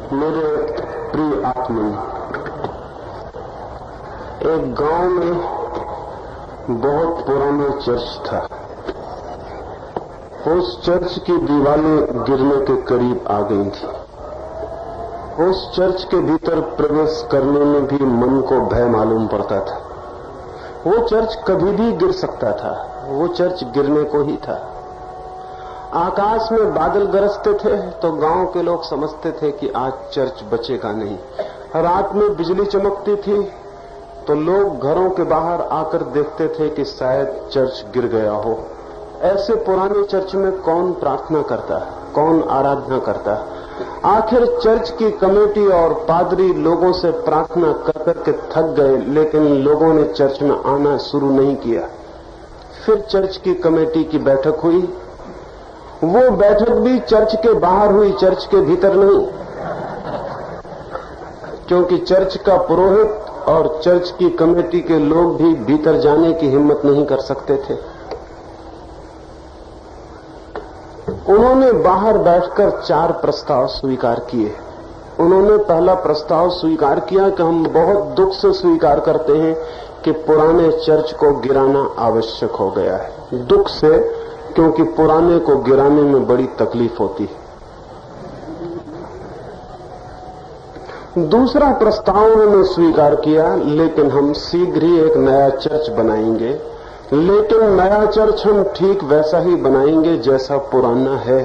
मेरे प्रिय आत्मा, एक गांव में बहुत पुराना चर्च था। उस चर्च की दीवारें गिरने के करीब आ गई थी। उस चर्च के भीतर प्रवेश करने में भी मन को भय मालूम पड़ता था। वो चर्च कभी भी गिर सकता था। वो चर्च गिरने को ही था। आकाश में बादल गरजते थे तो गांव के लोग समझते थे कि आज चर्च बचेगा नहीं। रात में बिजली चमकती थी तो लोग घरों के बाहर आकर देखते थे कि शायद चर्च गिर गया हो। ऐसे पुराने चर्च में कौन प्रार्थना करता, कौन आराधना करता? आखिर चर्च की कमेटी और पादरी लोगों से प्रार्थना कर करके थक गए, लेकिन लोगों ने चर्च में आना शुरू नहीं किया। फिर चर्च की कमेटी की बैठक हुई। वो बैठक भी चर्च के बाहर हुई, चर्च के भीतर नहीं, क्योंकि चर्च का पुरोहित और चर्च की कमेटी के लोग भी भीतर जाने की हिम्मत नहीं कर सकते थे। उन्होंने बाहर बैठकर 4 प्रस्ताव स्वीकार किए। उन्होंने पहला प्रस्ताव स्वीकार किया कि हम बहुत दुख से स्वीकार करते हैं कि पुराने चर्च को गिराना आवश्यक हो गया है। दुख से, क्योंकि पुराने को गिराने में बड़ी तकलीफ होती है। दूसरा प्रस्ताव उन्होंने स्वीकार किया, लेकिन हम शीघ्र ही एक नया चर्च बनाएंगे, लेकिन नया चर्च हम ठीक वैसा ही बनाएंगे जैसा पुराना है।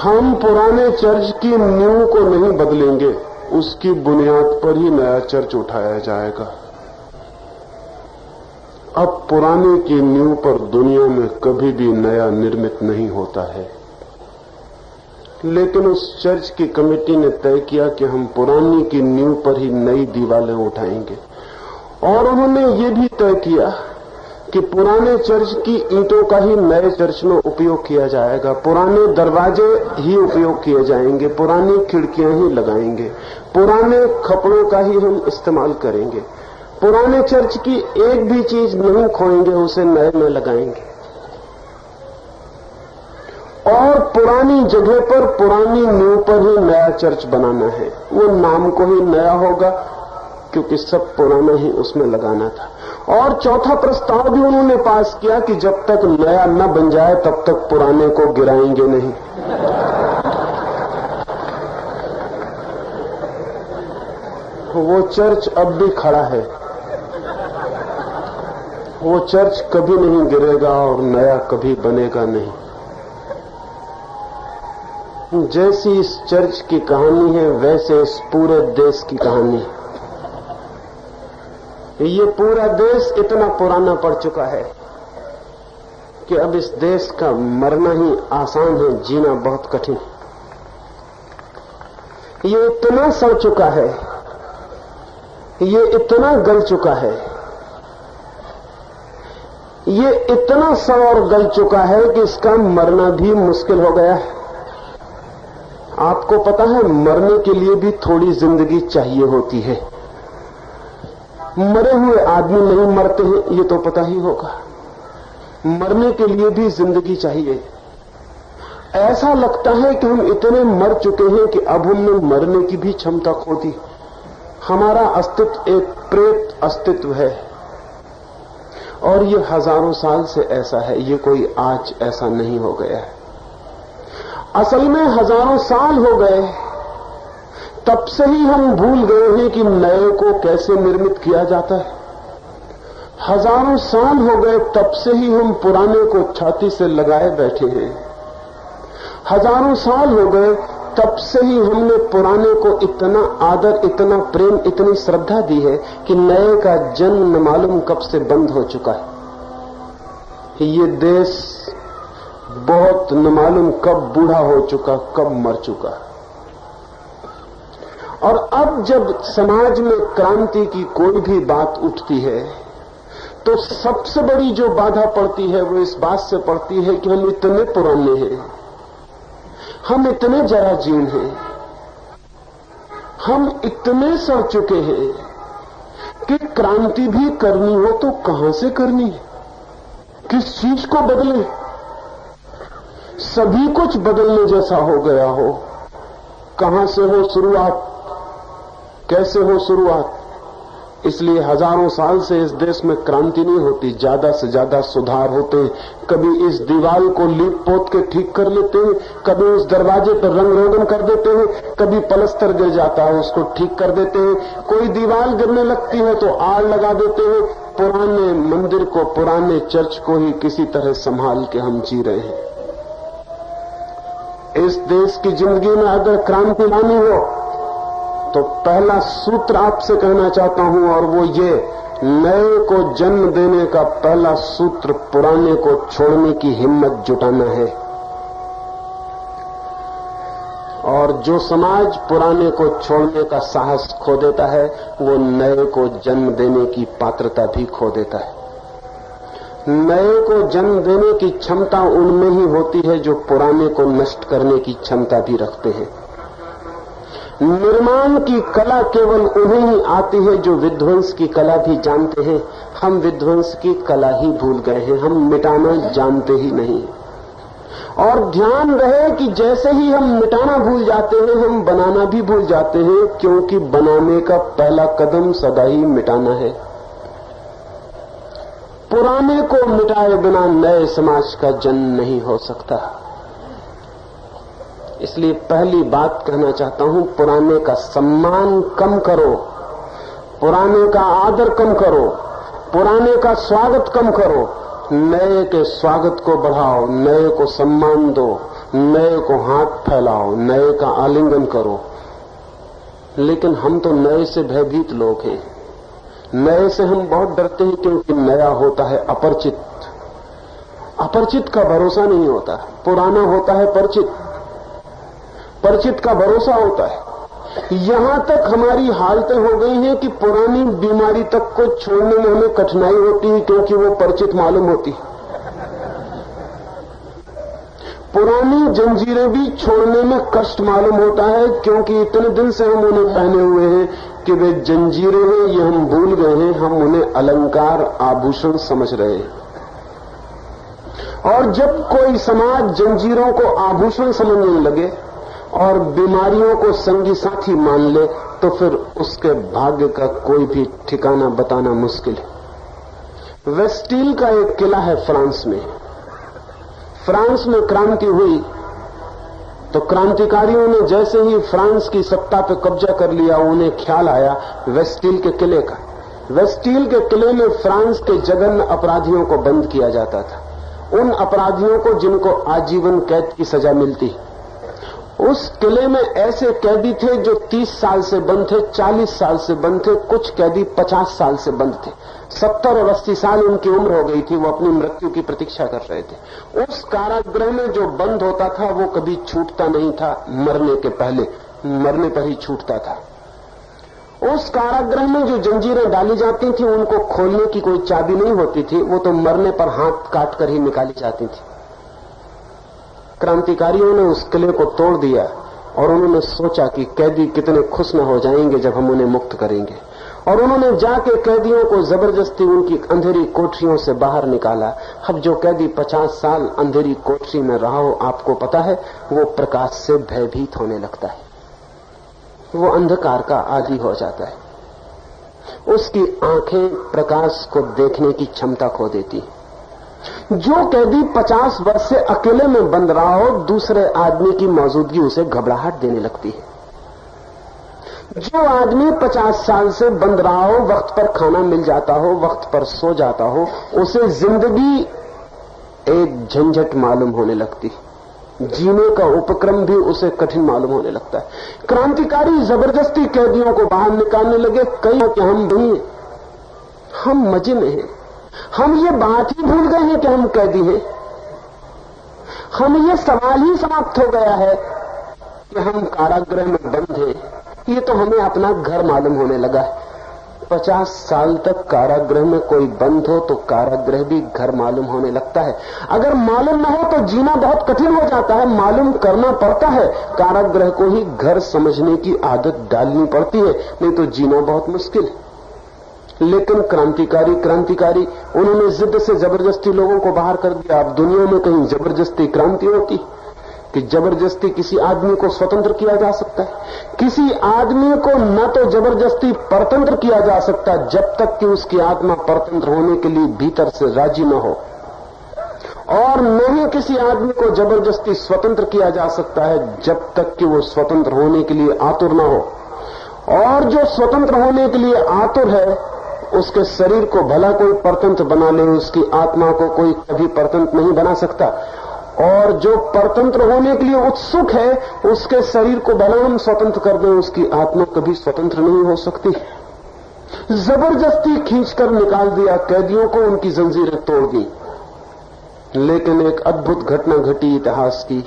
हम पुराने चर्च की नींव को नहीं बदलेंगे, उसकी बुनियाद पर ही नया चर्च उठाया जाएगा। अब पुराने की नींव पर दुनिया में कभी भी नया निर्मित नहीं होता है। लेकिन उस चर्च की कमेटी ने तय किया कि हम पुरानी की नींव पर ही नई दीवारें उठाएंगे। और उन्होंने ये भी तय किया कि पुराने चर्च की ईंटों का ही नए चर्च में उपयोग किया जाएगा, पुराने दरवाजे ही उपयोग किए जाएंगे, पुरानी खिड़कियां ही लगाएंगे, पुराने कपड़ों का ही हम इस्तेमाल करेंगे, पुराने चर्च की एक भी चीज नहीं खोएंगे, उसे नए में लगाएंगे। और पुरानी जगह पर, पुरानी नींव पर ही नया चर्च बनाना है। वो नाम को ही नया होगा, क्योंकि सब पुराना ही उसमें लगाना था। और चौथा प्रस्ताव भी उन्होंने पास किया कि जब तक नया न बन जाए तब तक पुराने को गिराएंगे नहीं। वो चर्च अब भी खड़ा है। वो चर्च कभी नहीं गिरेगा और नया कभी बनेगा नहीं। जैसी इस चर्च की कहानी है, वैसे इस पूरे देश की कहानी है। ये पूरा देश इतना पुराना पड़ चुका है कि अब इस देश का मरना ही आसान है, जीना बहुत कठिन। ये इतना सड़ चुका है, ये इतना गल चुका है, ये इतना सड़ और गल चुका है कि इसका मरना भी मुश्किल हो गया है। आपको पता है, मरने के लिए भी थोड़ी जिंदगी चाहिए होती है। मरे हुए आदमी नहीं मरते हैं, ये तो पता ही होगा। मरने के लिए भी जिंदगी चाहिए। ऐसा लगता है कि हम इतने मर चुके हैं कि अब हमने मरने की भी क्षमता खो दी। हमारा अस्तित्व एक प्रेत अस्तित्व है, और ये हजारों साल से ऐसा है। ये कोई आज ऐसा नहीं हो गया है। असल में हजारों साल हो गए, तब से ही हम भूल गए हैं कि नए को कैसे निर्मित किया जाता है। हजारों साल हो गए, तब से ही हम पुराने को छाती से लगाए बैठे हैं। हजारों साल हो गए, तब से ही हमने पुराने को इतना आदर, इतना प्रेम, इतनी श्रद्धा दी है कि नए का जन्म न मालूम कब से बंद हो चुका है। ये देश बहुत न मालूम कब बूढ़ा हो चुका, कब मर चुका। और अब जब समाज में क्रांति की कोई भी बात उठती है तो सबसे बड़ी जो बाधा पड़ती है वो इस बात से पड़ती है कि हम इतने पुराने हैं, हम इतने जराजीर्ण हैं, हम इतने सड़ चुके हैं कि क्रांति भी करनी हो तो कहां से करनी है, किस चीज को बदले। सभी कुछ बदलने जैसा हो गया हो। कहां से हो शुरुआत, कैसे हो शुरुआत? इसलिए हजारों साल से इस देश में क्रांति नहीं होती, ज्यादा से ज्यादा सुधार होते हैं। कभी इस दीवार को लीप पोत के ठीक कर लेते हैं, कभी उस दरवाजे पर रंग रोगन कर देते हैं, कभी पलस्तर गिर जाता है उसको ठीक कर देते हैं, कोई दीवार गिरने लगती है तो आड़ लगा देते हैं। पुराने मंदिर को, पुराने चर्च को ही किसी तरह संभाल के हम जी रहे हैं। इस देश की जिंदगी में अगर क्रांति लानी हो तो पहला सूत्र आपसे कहना चाहता हूं, और वो ये, नए को जन्म देने का पहला सूत्र पुराने को छोड़ने की हिम्मत जुटाना है। और जो समाज पुराने को छोड़ने का साहस खो देता है, वो नए को जन्म देने की पात्रता भी खो देता है। नए को जन्म देने की क्षमता उनमें ही होती है जो पुराने को नष्ट करने की क्षमता भी रखते हैं। निर्माण की कला केवल उन्हें ही आती है जो विध्वंस की कला भी जानते हैं। हम विध्वंस की कला ही भूल गए हैं, हम मिटाना जानते ही नहीं। और ध्यान रहे कि जैसे ही हम मिटाना भूल जाते हैं, हम बनाना भी भूल जाते हैं, क्योंकि बनाने का पहला कदम सदा ही मिटाना है। पुराने को मिटाए बिना नए समाज का जन्म नहीं हो सकता। इसलिए पहली बात कहना चाहता हूं, पुराने का सम्मान कम करो, पुराने का आदर कम करो, पुराने का स्वागत कम करो, नए के स्वागत को बढ़ाओ, नए को सम्मान दो, नए को हाथ फैलाओ, नए का आलिंगन करो। लेकिन हम तो नए से भयभीत लोग हैं। नए से हम बहुत डरते हैं, क्योंकि नया होता है अपरिचित। अपरिचित का भरोसा नहीं होता, पुराना होता है परिचित, परिचित का भरोसा होता है। यहां तक हमारी हालतें हो गई हैं कि पुरानी बीमारी तक को छोड़ने में हमें कठिनाई होती है, क्योंकि वो परिचित मालूम होती है। पुरानी जंजीरें भी छोड़ने में कष्ट मालूम होता है, क्योंकि इतने दिन से हम उन्हें पहने हुए हैं कि वे जंजीरें हैं, ये हम भूल गए हैं। हम उन्हें अलंकार, आभूषण समझ रहे हैं। और जब कोई समाज जंजीरों को आभूषण समझने लगे और बीमारियों को संगी साथी मान ले, तो फिर उसके भाग्य का कोई भी ठिकाना बताना मुश्किल है। वेस्टिल का एक किला है फ्रांस में। फ्रांस में क्रांति हुई तो क्रांतिकारियों ने जैसे ही फ्रांस की सत्ता पर कब्जा कर लिया, उन्हें ख्याल आया वेस्टिल के किले का। वेस्टिल के किले में फ्रांस के जघन्य अपराधियों को बंद किया जाता था, उन अपराधियों को जिनको आजीवन कैद की सजा मिलती। उस किले में ऐसे कैदी थे जो 30 साल से बंद थे, 40 साल से बंद थे, कुछ कैदी 50 साल से बंद थे। 70 और 80 साल उनकी उम्र हो गई थी, वो अपनी मृत्यु की प्रतीक्षा कर रहे थे। उस कारागृह में जो बंद होता था वो कभी छूटता नहीं था, मरने के पहले, मरने पर ही छूटता था। उस कारागृह में जो जंजीरें डाली जाती थी, उनको खोलने की कोई चाबी नहीं होती थी, वो तो मरने पर हाथ काट कर ही निकाली जाती थी। क्रांतिकारियों ने उस किले को तोड़ दिया और उन्होंने सोचा कि कैदी कितने खुश न हो जाएंगे जब हम उन्हें मुक्त करेंगे। और उन्होंने जाके कैदियों को जबरदस्ती उनकी अंधेरी कोठरियों से बाहर निकाला। अब जो कैदी 50 साल अंधेरी कोठरी में रहा हो, आपको पता है, वो प्रकाश से भयभीत होने लगता है, वो अंधकार का आदी हो जाता है। उसकी आंखें प्रकाश को देखने की क्षमता खो देती है। जो कैदी 50 वर्ष से अकेले में बंद रहा हो, दूसरे आदमी की मौजूदगी उसे घबराहट देने लगती है। जो आदमी 50 साल से बंद रहा हो, वक्त पर खाना मिल जाता हो, वक्त पर सो जाता हो, उसे जिंदगी एक झंझट मालूम होने लगती है। जीने का उपक्रम भी उसे कठिन मालूम होने लगता है। क्रांतिकारी जबरदस्ती कैदियों को बाहर निकालने लगे। कई कि हम नहीं, हम मजे में हैं, हम ये बात ही भूल गए हैं कि हम कैदी हैं। हम ये सवाल ही समाप्त हो गया है कि हम कारागृह में बंद हैं। ये तो हमें अपना घर मालूम होने लगा है। 50 साल तक कारागृह में कोई बंद हो तो कारागृह भी घर मालूम होने लगता है। अगर मालूम न हो तो जीना बहुत कठिन हो जाता है, मालूम करना पड़ता है। कारागृह को ही घर समझने की आदत डालनी पड़ती है, नहीं तो जीना बहुत मुश्किल है। लेकिन क्रांतिकारी उन्होंने जिद से जबरदस्ती लोगों को बाहर कर दिया। अब दुनिया में कहीं जबरदस्ती क्रांति होती कि जबरदस्ती किसी आदमी को स्वतंत्र किया जा सकता है? किसी आदमी को न तो जबरदस्ती परतंत्र किया जा सकता जब तक कि उसकी आत्मा परतंत्र होने के लिए भीतर से राजी न हो, और न ही किसी आदमी को जबरदस्ती स्वतंत्र किया जा सकता है जब तक कि वो स्वतंत्र होने के लिए आतुर न हो। और जो स्वतंत्र होने के लिए आतुर है, उसके शरीर को भला कोई परतंत्र बना ले, उसकी आत्मा को कोई कभी परतंत्र नहीं बना सकता। और जो परतंत्र होने के लिए उत्सुक है, उसके शरीर को भला हम स्वतंत्र कर दें, उसकी आत्मा कभी स्वतंत्र नहीं हो सकती। जबरदस्ती खींचकर निकाल दिया कैदियों को, उनकी जंजीरें तोड़ दी। लेकिन एक अद्भुत घटना घटी इतिहास की,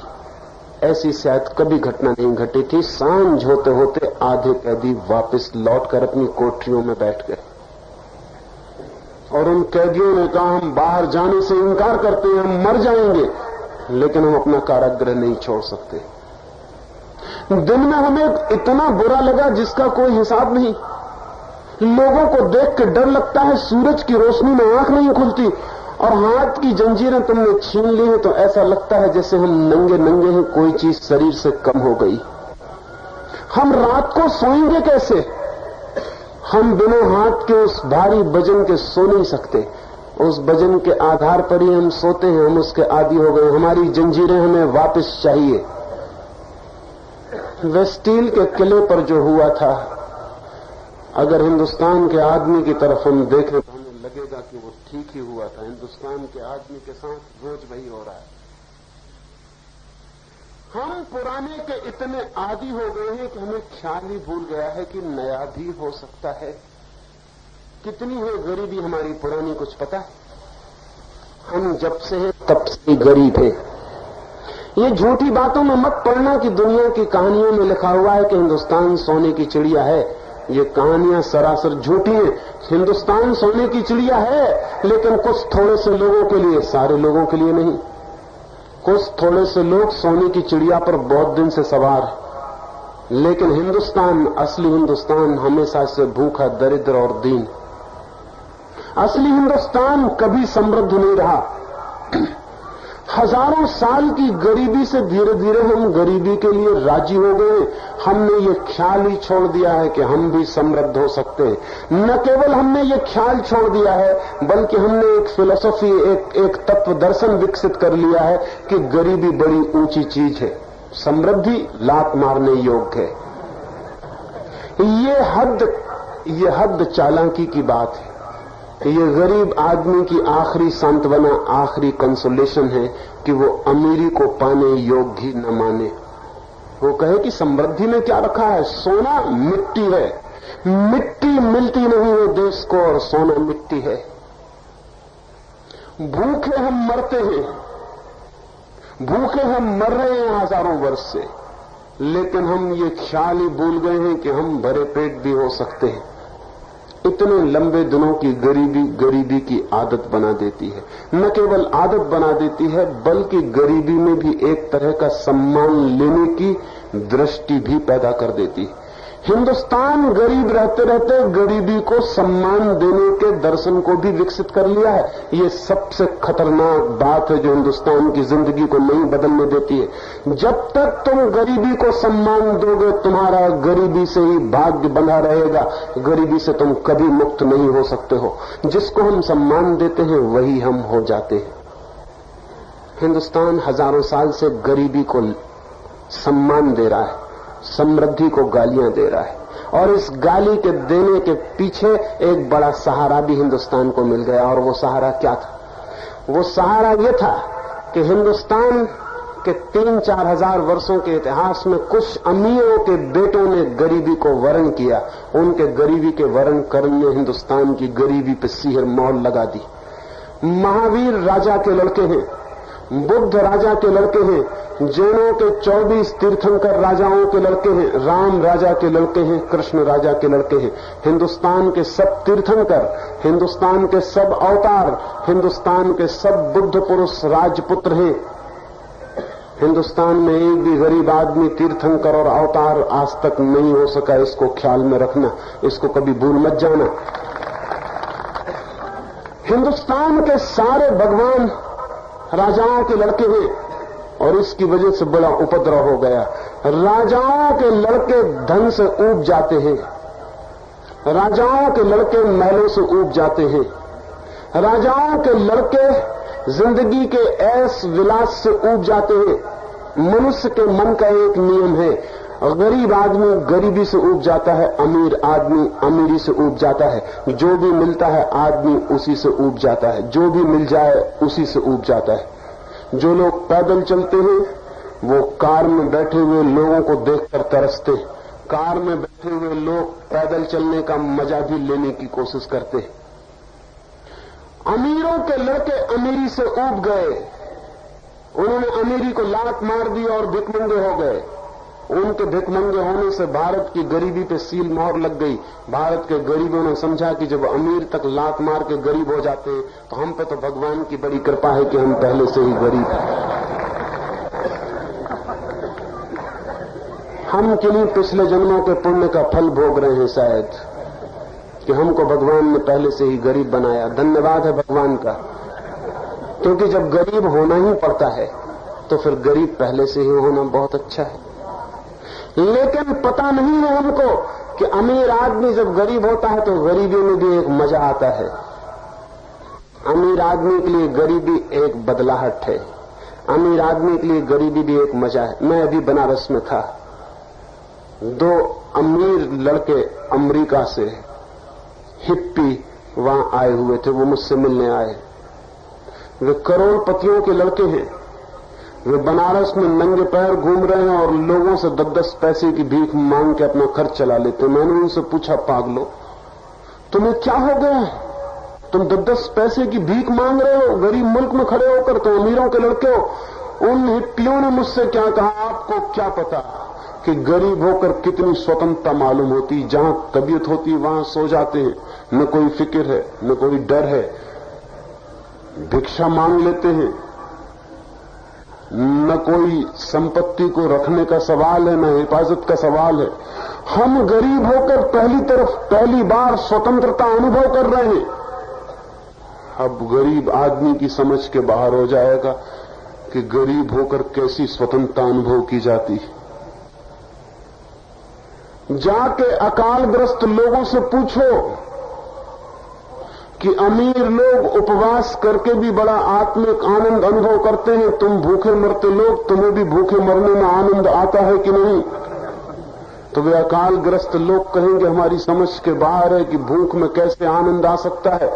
ऐसी शायद कभी घटना नहीं घटी थी। सांझ होते होते आधे कैदी वापस लौटकर अपनी कोठरियों में बैठ गए, और उन कैदियों ने कहा, हम बाहर जाने से इनकार करते हैं, हम मर जाएंगे, लेकिन हम अपना कारागृह नहीं छोड़ सकते। दिन में हमें इतना बुरा लगा जिसका कोई हिसाब नहीं। लोगों को देख के डर लगता है, सूरज की रोशनी में आंख नहीं खुलती, और हाथ की जंजीरें तुमने छीन ली हैं तो ऐसा लगता है जैसे हम नंगे नंगे हैं, कोई चीज शरीर से कम हो गई। हम रात को सोएंगे कैसे? हम बिना हाथ के उस भारी वजन के सो नहीं सकते। उस वजन के आधार पर ही हम सोते हैं, हम उसके आदी हो गए। हमारी जंजीरें हमें वापस चाहिए। वेस्टिल के किले पर जो हुआ था, अगर हिंदुस्तान के आदमी की तरफ हम देखें तो हमें लगेगा कि वो ठीक ही हुआ था। हिंदुस्तान के आदमी के साथ रोज वही हो रहा है। हम पुराने के इतने आदी हो गए हैं कि हमें ख्याल ही भूल गया है कि नया भी हो सकता है। कितनी है गरीबी हमारी पुरानी, कुछ पता है? हम जब से हैं तब से गरीब है। ये झूठी बातों में मत पड़ना कि दुनिया की कहानियों में लिखा हुआ है कि हिंदुस्तान सोने की चिड़िया है। ये कहानियां सरासर झूठी हैं। हिंदुस्तान सोने की चिड़िया है, लेकिन कुछ थोड़े से लोगों के लिए, सारे लोगों के लिए नहीं। कुछ थोड़े से लोग सोने की चिड़िया पर बहुत दिन से सवार हैं, लेकिन हिंदुस्तान, असली हिंदुस्तान हमेशा से भूखा, दरिद्र और दीन। असली हिंदुस्तान कभी समृद्ध नहीं रहा। हजारों साल की गरीबी से धीरे धीरे हम गरीबी के लिए राजी हो गए। हमने ये ख्याल ही छोड़ दिया है कि हम भी समृद्ध हो सकते हैं। न केवल हमने ये ख्याल छोड़ दिया है, बल्कि हमने एक फिलॉसफी, एक तत्व दर्शन विकसित कर लिया है कि गरीबी बड़ी ऊंची चीज है, समृद्धि लात मारने योग्य है। ये हद चालाकी की बात है। ये गरीब आदमी की आखिरी सांत्वना, आखिरी कंसोलेशन है कि वो अमीरी को पाने योग्य ही न माने। वो कहे कि समृद्धि में क्या रखा है? सोना मिट्टी है, मिट्टी मिलती नहीं है देश को, और सोना मिट्टी है। भूखे हम मरते हैं, भूखे हम मर रहे हैं हजारों वर्ष से, लेकिन हम ये ख्याल ही भूल गए हैं कि हम भरे पेट भी हो सकते हैं। इतने लंबे दिनों की गरीबी की आदत बना देती है। न केवल आदत बना देती है, बल्कि गरीबी में भी एक तरह का सम्मान लेने की दृष्टि भी पैदा कर देती है। हिंदुस्तान गरीब रहते रहते गरीबी को सम्मान देने के दर्शन को भी विकसित कर लिया है। ये सबसे खतरनाक बात है जो हिंदुस्तान की जिंदगी को नहीं बदलने देती है। जब तक तुम गरीबी को सम्मान दोगे, तुम्हारा गरीबी से ही भाग्य बंधा रहेगा। गरीबी से तुम कभी मुक्त नहीं हो सकते हो। जिसको हम सम्मान देते हैं वही हम हो जाते हैं। हिंदुस्तान हजारों साल से गरीबी को सम्मान दे रहा है, समृद्धि को गालियां दे रहा है, और इस गाली के देने के पीछे एक बड़ा सहारा भी हिंदुस्तान को मिल गया। और वो सहारा क्या था? वो सहारा ये था कि हिंदुस्तान के 3-4 हजार वर्षों के इतिहास में कुछ अमीरों के बेटों ने गरीबी को वर्ण किया। उनके गरीबी के वर्ण करने ने हिंदुस्तान की गरीबी पर सिहर मोहर लगा दी। महावीर राजा के लड़के हैं, बुद्ध राजा के लड़के हैं, जैनों के 24 तीर्थंकर राजाओं के लड़के हैं, राम राजा के लड़के हैं, कृष्ण राजा के लड़के हैं। हिंदुस्तान के सब तीर्थंकर, हिंदुस्तान के सब अवतार, हिंदुस्तान के सब बुद्ध पुरुष राजपुत्र हैं। हिंदुस्तान में एक भी गरीब आदमी तीर्थंकर और अवतार आज तक नहीं हो सका। इसको ख्याल में रखना, इसको कभी भूल मत जाना। हिंदुस्तान के सारे भगवान राजाओं के लड़के हैं और इसकी वजह से बड़ा उपद्रव हो गया। राजाओं के लड़के धन से ऊब जाते हैं, राजाओं के लड़के महलों से ऊब जाते हैं, राजाओं के लड़के जिंदगी के ऐश विलास से ऊब जाते हैं। मनुष्य के मन का एक नियम है, गरीब आदमी गरीबी से ऊब जाता है, अमीर आदमी अमीरी से ऊब जाता है। जो भी मिलता है आदमी उसी से ऊब जाता है, जो भी मिल जाए उसी से ऊब जाता है। जो लोग पैदल चलते हैं वो कार में बैठे हुए लोगों को देखकर तरसते, कार में बैठे हुए लोग पैदल चलने का मजा भी लेने की कोशिश करते। अमीरों के लड़के अमीरी से ऊब गए, उन्होंने अमीरी को लात मार दी और भिखमंगे हो गए। उनके भिखमंगे होने से भारत की गरीबी पे सील मोहर लग गई। भारत के गरीबों ने समझा कि जब अमीर तक लात मार के गरीब हो जाते हैं तो हम पे तो भगवान की बड़ी कृपा है कि हम पहले से ही गरीब हैं। हम किन्हीं पिछले जन्मों के पुण्य का फल भोग रहे हैं शायद, कि हमको भगवान ने पहले से ही गरीब बनाया। धन्यवाद है भगवान का, क्योंकि जब गरीब होना ही पड़ता है तो फिर गरीब पहले से ही होना बहुत अच्छा है। लेकिन पता नहीं है उनको कि अमीर आदमी जब गरीब होता है तो गरीबी में भी एक मजा आता है। अमीर आदमी के लिए गरीबी एक बदलाहट है, अमीर आदमी के लिए गरीबी भी एक मजा है। मैं अभी बनारस में था, 2 अमीर लड़के अमेरिका से हिप्पी वहां आए हुए थे, वो मुझसे मिलने आए। वे करोड़पतियों के लड़के हैं, वे बनारस में नंगे पैर घूम रहे हैं और लोगों से 10-10 पैसे की भीख मांग के अपना खर्च चला लेते। मैंने उनसे पूछा, पागलो तुम्हें क्या हो गया, तुम 10-10 पैसे की भीख मांग रहे हो गरीब मुल्क में खड़े होकर, तुम अमीरों के लड़के हो। उन हिप्पियों ने मुझसे क्या कहा, आपको क्या पता कि गरीब होकर कितनी स्वतंत्रता मालूम होती। जहां तबीयत होती वहां सो जाते हैं, न कोई फिक्र है न कोई डर है, भिक्षा मांग लेते हैं, न कोई संपत्ति को रखने का सवाल है न हिफाजत का सवाल है। हम गरीब होकर पहली बार स्वतंत्रता अनुभव कर रहे हैं। अब गरीब आदमी की समझ के बाहर हो जाएगा कि गरीब होकर कैसी स्वतंत्रता अनुभव की जाती है। जाके अकालग्रस्त लोगों से पूछो कि अमीर लोग उपवास करके भी बड़ा आत्मिक आनंद अनुभव करते हैं, तुम भूखे मरते लोग, तुम्हें भी भूखे मरने में आनंद आता है कि नहीं? तो वे अकालग्रस्त लोग कहेंगे हमारी समझ के बाहर है कि भूख में कैसे आनंद आ सकता है।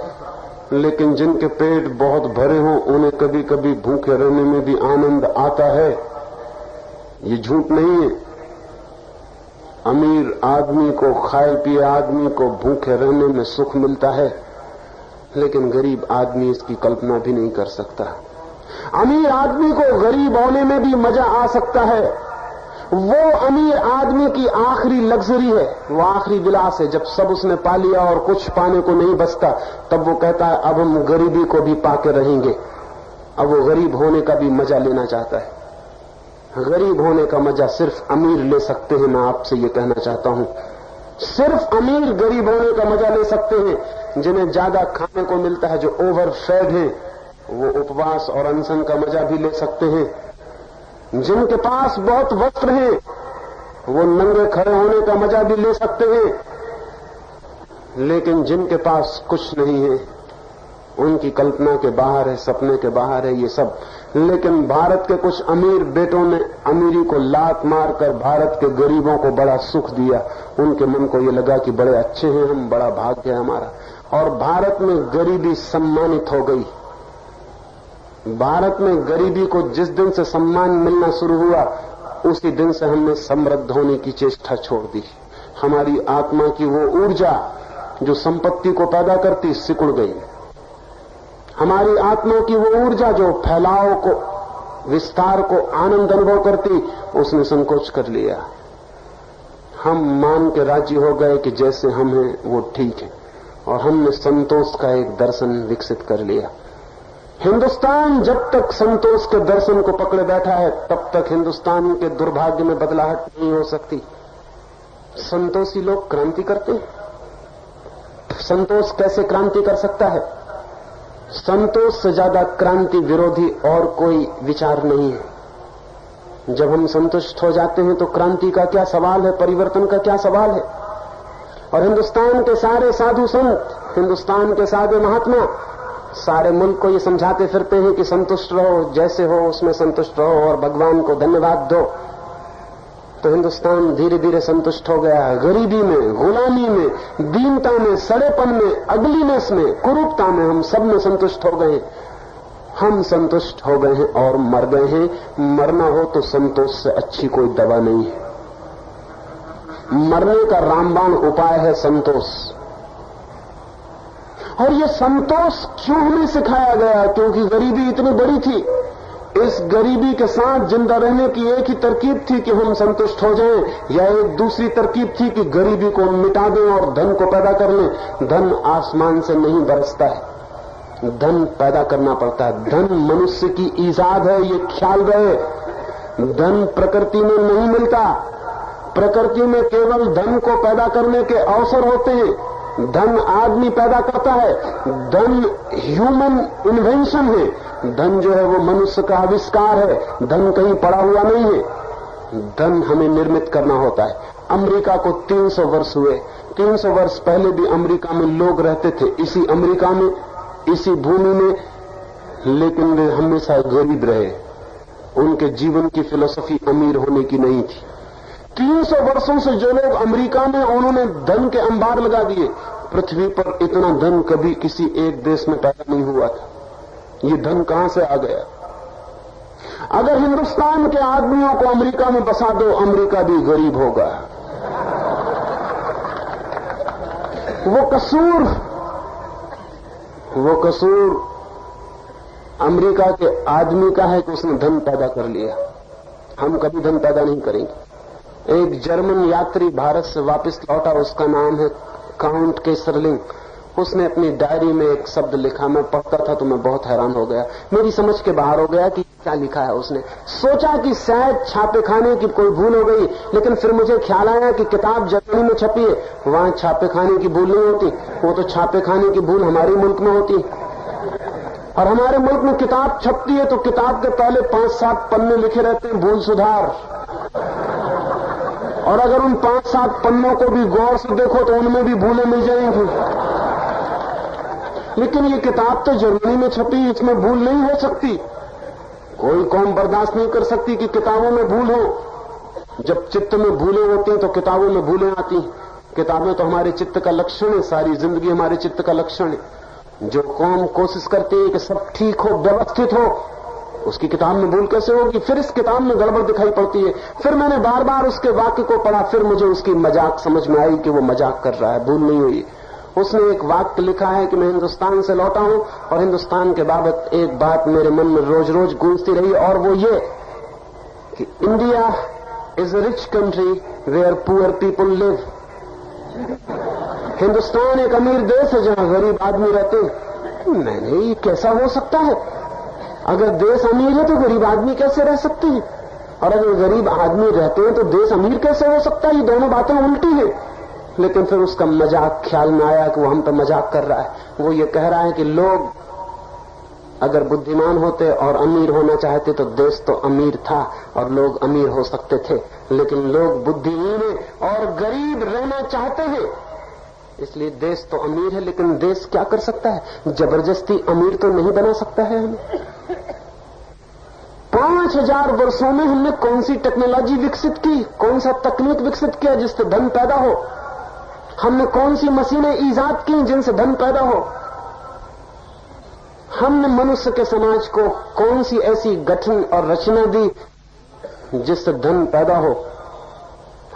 लेकिन जिनके पेट बहुत भरे हों उन्हें कभी कभी भूखे रहने में भी आनंद आता है, ये झूठ नहीं है। अमीर आदमी को, खाए पिए आदमी को भूखे रहने में सुख मिलता है, लेकिन गरीब आदमी इसकी कल्पना भी नहीं कर सकता। अमीर आदमी को गरीब होने में भी मजा आ सकता है। वो अमीर आदमी की आखिरी लग्जरी है, वो आखिरी विलास है। जब सब उसने पा लिया और कुछ पाने को नहीं बचता, तब वो कहता है अब हम गरीबी को भी पाके रहेंगे। अब वो गरीब होने का भी मजा लेना चाहता है। गरीब होने का मजा सिर्फ अमीर ले सकते हैं। मैं आपसे ये कहना चाहता हूं, सिर्फ अमीर गरीब होने का मजा ले सकते हैं। जिन्हें ज्यादा खाने को मिलता है, जो ओवर फेड हैं, वो उपवास और अनशन का मजा भी ले सकते हैं। जिनके पास बहुत वस्त्र हैं, वो नंगे खड़े होने का मजा भी ले सकते हैं। लेकिन जिनके पास कुछ नहीं है, उनकी कल्पना के बाहर है, सपने के बाहर है ये सब। लेकिन भारत के कुछ अमीर बेटों ने अमीरी को लात मारकर भारत के गरीबों को बड़ा सुख दिया। उनके मन को ये लगा कि बड़े अच्छे हैं हम, बड़ा भाग्य है हमारा। और भारत में गरीबी सम्मानित हो गई। भारत में गरीबी को जिस दिन से सम्मान मिलना शुरू हुआ, उसी दिन से हमने समृद्ध होने की चेष्टा छोड़ दी। हमारी आत्मा की वो ऊर्जा जो संपत्ति को पैदा करती, सिकुड़ गई। हमारी आत्मा की वो ऊर्जा जो फैलाव को, विस्तार को, आनंद अनुभव करती, उसने संकोच कर लिया। हम मान के राजी हो गए कि जैसे हम हैं वो ठीक है, और हमने संतोष का एक दर्शन विकसित कर लिया। हिंदुस्तान जब तक संतोष के दर्शन को पकड़े बैठा है, तब तक हिंदुस्तान के दुर्भाग्य में बदलाहट नहीं हो सकती। संतोषी लोग क्रांति करते हैं। संतोष कैसे क्रांति कर सकता है? संतोष से ज्यादा क्रांति विरोधी और कोई विचार नहीं है। जब हम संतुष्ट हो जाते हैं तो क्रांति का क्या सवाल है, परिवर्तन का क्या सवाल है। और हिंदुस्तान के सारे साधु संत, हिंदुस्तान के सारे महात्मा सारे मुल्क को ये समझाते फिरते हैं कि संतुष्ट रहो, जैसे हो उसमें संतुष्ट रहो और भगवान को धन्यवाद दो। तो हिंदुस्तान धीरे धीरे संतुष्ट हो गया। गरीबी में, गुलामी में, दीनता में, सड़ेपन में, अगलीनेस में, कुरूपता में हम सब में संतुष्ट हो गए। हम संतुष्ट हो गए हैं और मर गए हैं। मरना हो तो संतोष से अच्छी कोई दवा नहीं है। मरने का रामबाण उपाय है संतोष। और ये संतोष क्यों हमें सिखाया गया? क्योंकि गरीबी इतनी बड़ी थी। इस गरीबी के साथ जिंदा रहने की एक ही तरकीब थी कि हम संतुष्ट हो जाएं, या एक दूसरी तरकीब थी कि गरीबी को मिटा दें और धन को पैदा कर लें। धन आसमान से नहीं बरसता है, धन पैदा करना पड़ता है। धन मनुष्य की ईजाद है, ये ख्याल रहे। धन प्रकृति में नहीं मिलता। प्रकृति में केवल धन को पैदा करने के अवसर होते हैं। धन आदमी पैदा करता है। धन ह्यूमन इन्वेंशन है। धन जो है वो मनुष्य का आविष्कार है। धन कहीं पड़ा हुआ नहीं है। धन हमें निर्मित करना होता है। अमेरिका को 300 वर्ष हुए। 300 वर्ष पहले भी अमेरिका में लोग रहते थे, इसी अमेरिका में, इसी भूमि में, लेकिन वे हमेशा गरीब रहे। उनके जीवन की फिलॉसफी अमीर होने की नहीं थी। 300 वर्षों से जो लोग अमेरिका में, उन्होंने धन के अंबार लगा दिए। पृथ्वी पर इतना धन कभी किसी एक देश में पैदा नहीं हुआ था। ये धन कहां से आ गया? अगर हिंदुस्तान के आदमियों को अमेरिका में बसा दो, अमेरिका भी गरीब होगा। वो कसूर अमेरिका के आदमी का है कि उसने धन पैदा कर लिया। हम कभी धन पैदा नहीं करेंगे। एक जर्मन यात्री भारत से वापस लौटा, उसका नाम है काउंट केसरलिंग। उसने अपनी डायरी में एक शब्द लिखा, मैं पढ़ता था तो मैं बहुत हैरान हो गया। मेरी समझ के बाहर हो गया कि क्या लिखा है। उसने सोचा कि शायद छापेखाने की कोई भूल हो गई, लेकिन फिर मुझे ख्याल आया कि किताब जर्मनी में छपी है, वहां छापेखाने की भूल नहीं होती। वो तो छापेखाने की भूल हमारे मुल्क में होती है। और हमारे मुल्क में किताब छपती है तो किताब के पहले 5-7 पन्ने लिखे रहते हैं भूल सुधार। और अगर उन 5-7 पन्नों को भी गौर से देखो तो उनमें भी भूलें मिल जाएंगी। लेकिन ये किताब तो जर्मनी में छपी, इसमें भूल नहीं हो सकती। कोई कौम बर्दाश्त नहीं कर सकती कि किताबों में भूल हो। जब चित्त में भूलें होती हैं तो किताबों में भूलें आती। किताबें तो हमारे चित्त का लक्षण है, सारी जिंदगी हमारे चित्त का लक्षण है। जो कौम कोशिश करती है कि सब ठीक हो, व्यवस्थित हो, उसकी किताब में भूल कैसे होगी? फिर इस किताब में गड़बड़ दिखाई पड़ती है। फिर मैंने बार बार उसके वाक्य को पढ़ा, फिर मुझे उसकी मजाक समझ में आई कि वो मजाक कर रहा है, भूल नहीं हुई। उसने एक वाक्य लिखा है कि मैं हिंदुस्तान से लौटा हूं और हिंदुस्तान के बाबत एक बात मेरे मन में रोज रोज गूंजती रही, और वो ये कि India is a rich country where poor people live. Hindustan एक अमीर देश है जहां गरीब आदमी रहते हैं। मैंने ये कैसा हो सकता है? अगर देश अमीर है तो गरीब आदमी कैसे रह सकते हैं? और अगर गरीब आदमी रहते हैं तो देश अमीर कैसे हो सकता है? ये दोनों बातें उल्टी हैं। लेकिन फिर उसका मजाक ख्याल में आया कि वो हम पर मजाक कर रहा है। वो ये कह रहा है कि लोग अगर बुद्धिमान होते और अमीर होना चाहते तो देश तो अमीर था और लोग अमीर हो सकते थे, लेकिन लोग बुद्धिहीन हैं और गरीब रहना चाहते हैं, इसलिए देश तो अमीर है। लेकिन देश क्या कर सकता है? जबरदस्ती अमीर तो नहीं बना सकता है हमें। 5000 वर्षों में हमने कौन सी टेक्नोलॉजी विकसित की, कौन सा तकनीक विकसित किया जिससे धन पैदा हो? हमने कौन सी मशीनें ईजाद की जिनसे धन पैदा हो? हमने मनुष्य के समाज को कौन सी ऐसी गठन और रचना दी जिससे धन पैदा हो?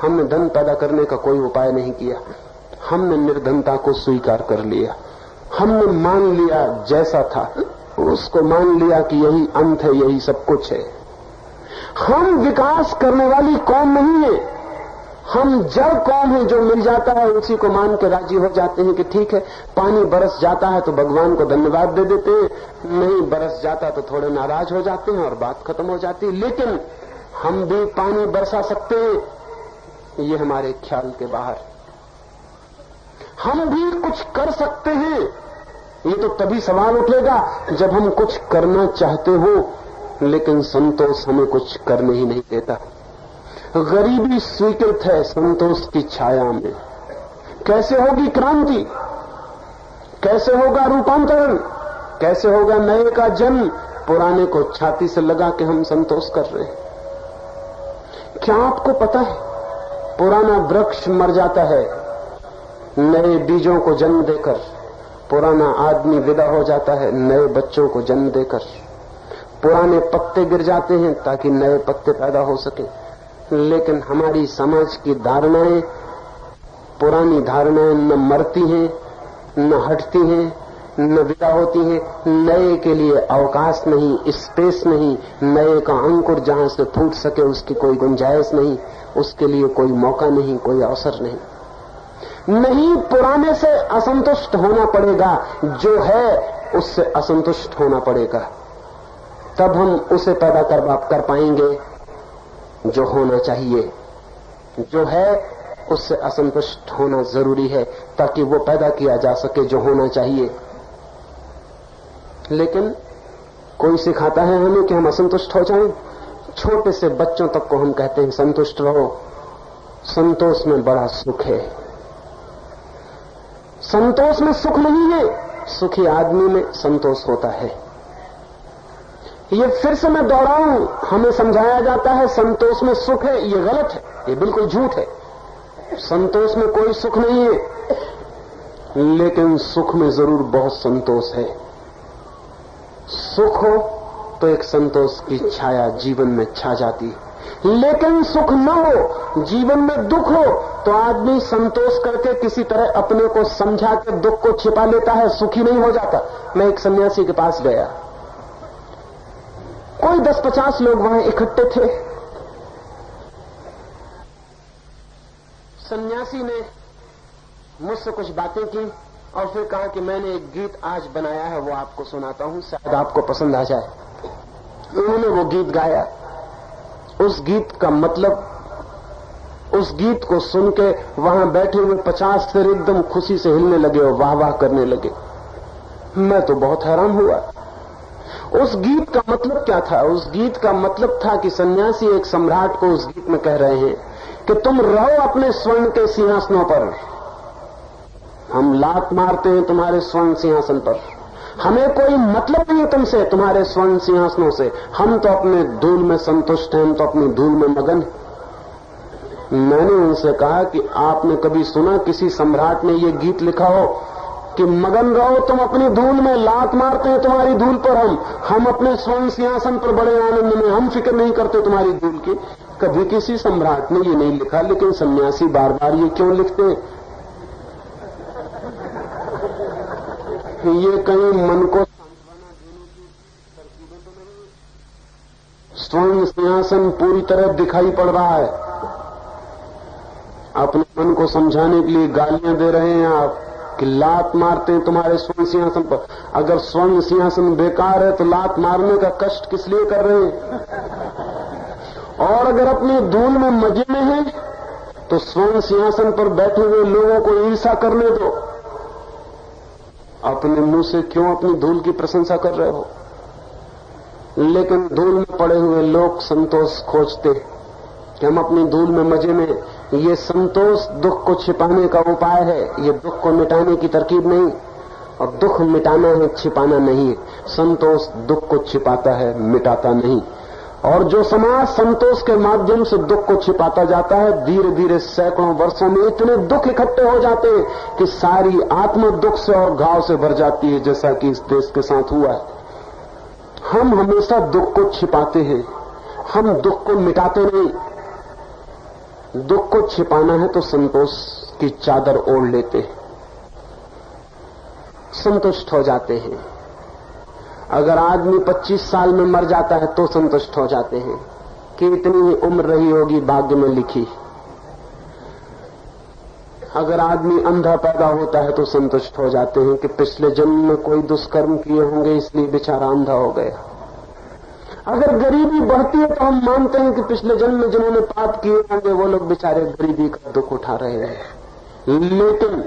हमने धन पैदा करने का कोई उपाय नहीं किया। हमने निर्धनता को स्वीकार कर लिया। हमने मान लिया जैसा था उसको मान लिया कि यही अंत है, यही सब कुछ है। हम विकास करने वाली कौम नहीं है। हम जड़ कौम है जो मिल जाता है उसी को मान के राजी हो जाते हैं कि ठीक है, पानी बरस जाता है तो भगवान को धन्यवाद दे देते हैं, नहीं बरस जाता तो थोड़े नाराज हो जाते हैं और बात खत्म हो जाती है। लेकिन हम भी पानी बरसा सकते हैं, ये हमारे ख्याल के बाहर। हम भी कुछ कर सकते हैं, ये तो तभी सवाल उठेगा जब हम कुछ करना चाहते हो, लेकिन संतोष हमें कुछ करने ही नहीं देता। गरीबी स्वीकृत है संतोष की छाया में। कैसे होगी क्रांति, कैसे होगा रूपांतरण, कैसे होगा नए का जन्म? पुराने को छाती से लगा के हम संतोष कर रहे हैं। क्या आपको पता है, पुराना वृक्ष मर जाता है नए बीजों को जन्म देकर, पुराना आदमी विदा हो जाता है नए बच्चों को जन्म देकर, पुराने पत्ते गिर जाते हैं ताकि नए पत्ते पैदा हो सके। लेकिन हमारी समाज की धारणाएं, पुरानी धारणाएं न मरती हैं, न हटती हैं, न विदा होती हैं। नए के लिए अवकाश नहीं, स्पेस नहीं, नए का अंकुर जहां से फूट सके उसकी कोई गुंजाइश नहीं, उसके लिए कोई मौका नहीं, कोई अवसर नहीं। नहीं, पुराने से असंतुष्ट होना पड़ेगा, जो है उससे असंतुष्ट होना पड़ेगा, तब हम उसे पैदा कर पाएंगे जो होना चाहिए। जो है उससे असंतुष्ट होना जरूरी है ताकि वो पैदा किया जा सके जो होना चाहिए। लेकिन कोई सिखाता है हमें कि हम असंतुष्ट हो जाएं। छोटे से बच्चों तक को हम कहते हैं संतुष्ट रहो, संतोष में बड़ा सुख है। संतोष में सुख नहीं है, सुखी आदमी में संतोष होता है। ये फिर से मैं दोहराऊं, हमें समझाया जाता है संतोष में सुख है, ये गलत है, ये बिल्कुल झूठ है। संतोष में कोई सुख नहीं है, लेकिन सुख में जरूर बहुत संतोष है। सुख हो तो एक संतोष की छाया जीवन में छा जाती है, लेकिन सुख न हो, जीवन में दुख हो, तो आदमी संतोष करके किसी तरह अपने को समझा के दुख को छिपा लेता है, सुखी नहीं हो जाता। मैं एक सन्यासी के पास गया, कोई 10-50 लोग वहां इकट्ठे थे। सन्यासी ने मुझसे कुछ बातें की और फिर कहा कि मैंने एक गीत आज बनाया है, वो आपको सुनाता हूं, शायद आपको पसंद आ जाए। उन्होंने वो गीत गाया। उस गीत का मतलब, उस गीत को सुन के वहां बैठे हुए 50 सिर एकदम खुशी से हिलने लगे और वाह वाह करने लगे। मैं तो बहुत हैरान हुआ। उस गीत का मतलब क्या था? उस गीत का मतलब था कि सन्यासी एक सम्राट को उस गीत में कह रहे हैं कि तुम रहो अपने स्वर्ण के सिंहासनों पर, हम लात मारते हैं तुम्हारे स्वर्ण सिंहासन पर, हमें कोई मतलब नहीं तुमसे, तुम्हारे स्वर्ण सिंहासनों से, हम तो अपने धूल में संतुष्ट हैं, हम तो अपनी धूल में मगन। मैंने उनसे कहा कि आपने कभी सुना किसी सम्राट ने ये गीत लिखा हो कि मगन रहो तुम अपनी धूल में, लात मारते हैं तुम्हारी धूल पर हम अपने स्वर्ण सिंहासन पर बड़े आनंद में, हम फिक्र नहीं करते तुम्हारी धूल की। कभी किसी सम्राट ने ये नहीं लिखा, लेकिन सन्यासी बार बार ये क्यों लिखते हैं? ये कहीं मन को सांत्वना देने की तरकीबें तो नहीं? स्वर्ण सिंहासन पूरी तरह दिखाई पड़ रहा है, अपने मन को समझाने के लिए गालियां दे रहे हैं आप कि लात मारते हैं तुम्हारे स्वर्ण सिंहासन पर। अगर स्वर्ण सिंहासन बेकार है तो लात मारने का कष्ट किस लिए कर रहे हैं? और अगर अपनी धूल में मजे में है तो स्वर्ण सिंहासन पर बैठे हुए लोगों को ईर्ष्या करने दो। अपने मुंह से क्यों अपनी धूल की प्रशंसा कर रहे हो? लेकिन धूल में पड़े हुए लोग संतोष खोजते कि हम अपनी धूल में मजे में। ये संतोष दुख को छिपाने का उपाय है, ये दुख को मिटाने की तरकीब नहीं। और दुख मिटाना है, छिपाना नहीं है। संतोष दुख को छिपाता है, मिटाता नहीं। और जो समाज संतोष के माध्यम से दुख को छिपाता जाता है, धीरे धीरे सैकड़ों वर्षों में इतने दुख इकट्ठे हो जाते हैं कि सारी आत्मा दुख से और घाव से भर जाती है, जैसा कि इस देश के साथ हुआ है। हम हमेशा दुख को छिपाते हैं, हम दुख को मिटाते नहीं। दुख को छिपाना है तो संतोष की चादर ओढ़ लेते हैं, संतुष्ट हो जाते हैं। अगर आदमी 25 साल में मर जाता है तो संतुष्ट हो जाते हैं कि इतनी ही उम्र रही होगी भाग्य में लिखी। अगर आदमी अंधा पैदा होता है तो संतुष्ट हो जाते हैं कि पिछले जन्म में कोई दुष्कर्म किए होंगे इसलिए बेचारा अंधा हो गया। अगर गरीबी बढ़ती है तो हम मानते हैं कि पिछले जन्म में जिन्होंने पाप किए होंगे वो लोग बेचारे गरीबी का दुख उठा रहे हैं। लेकिन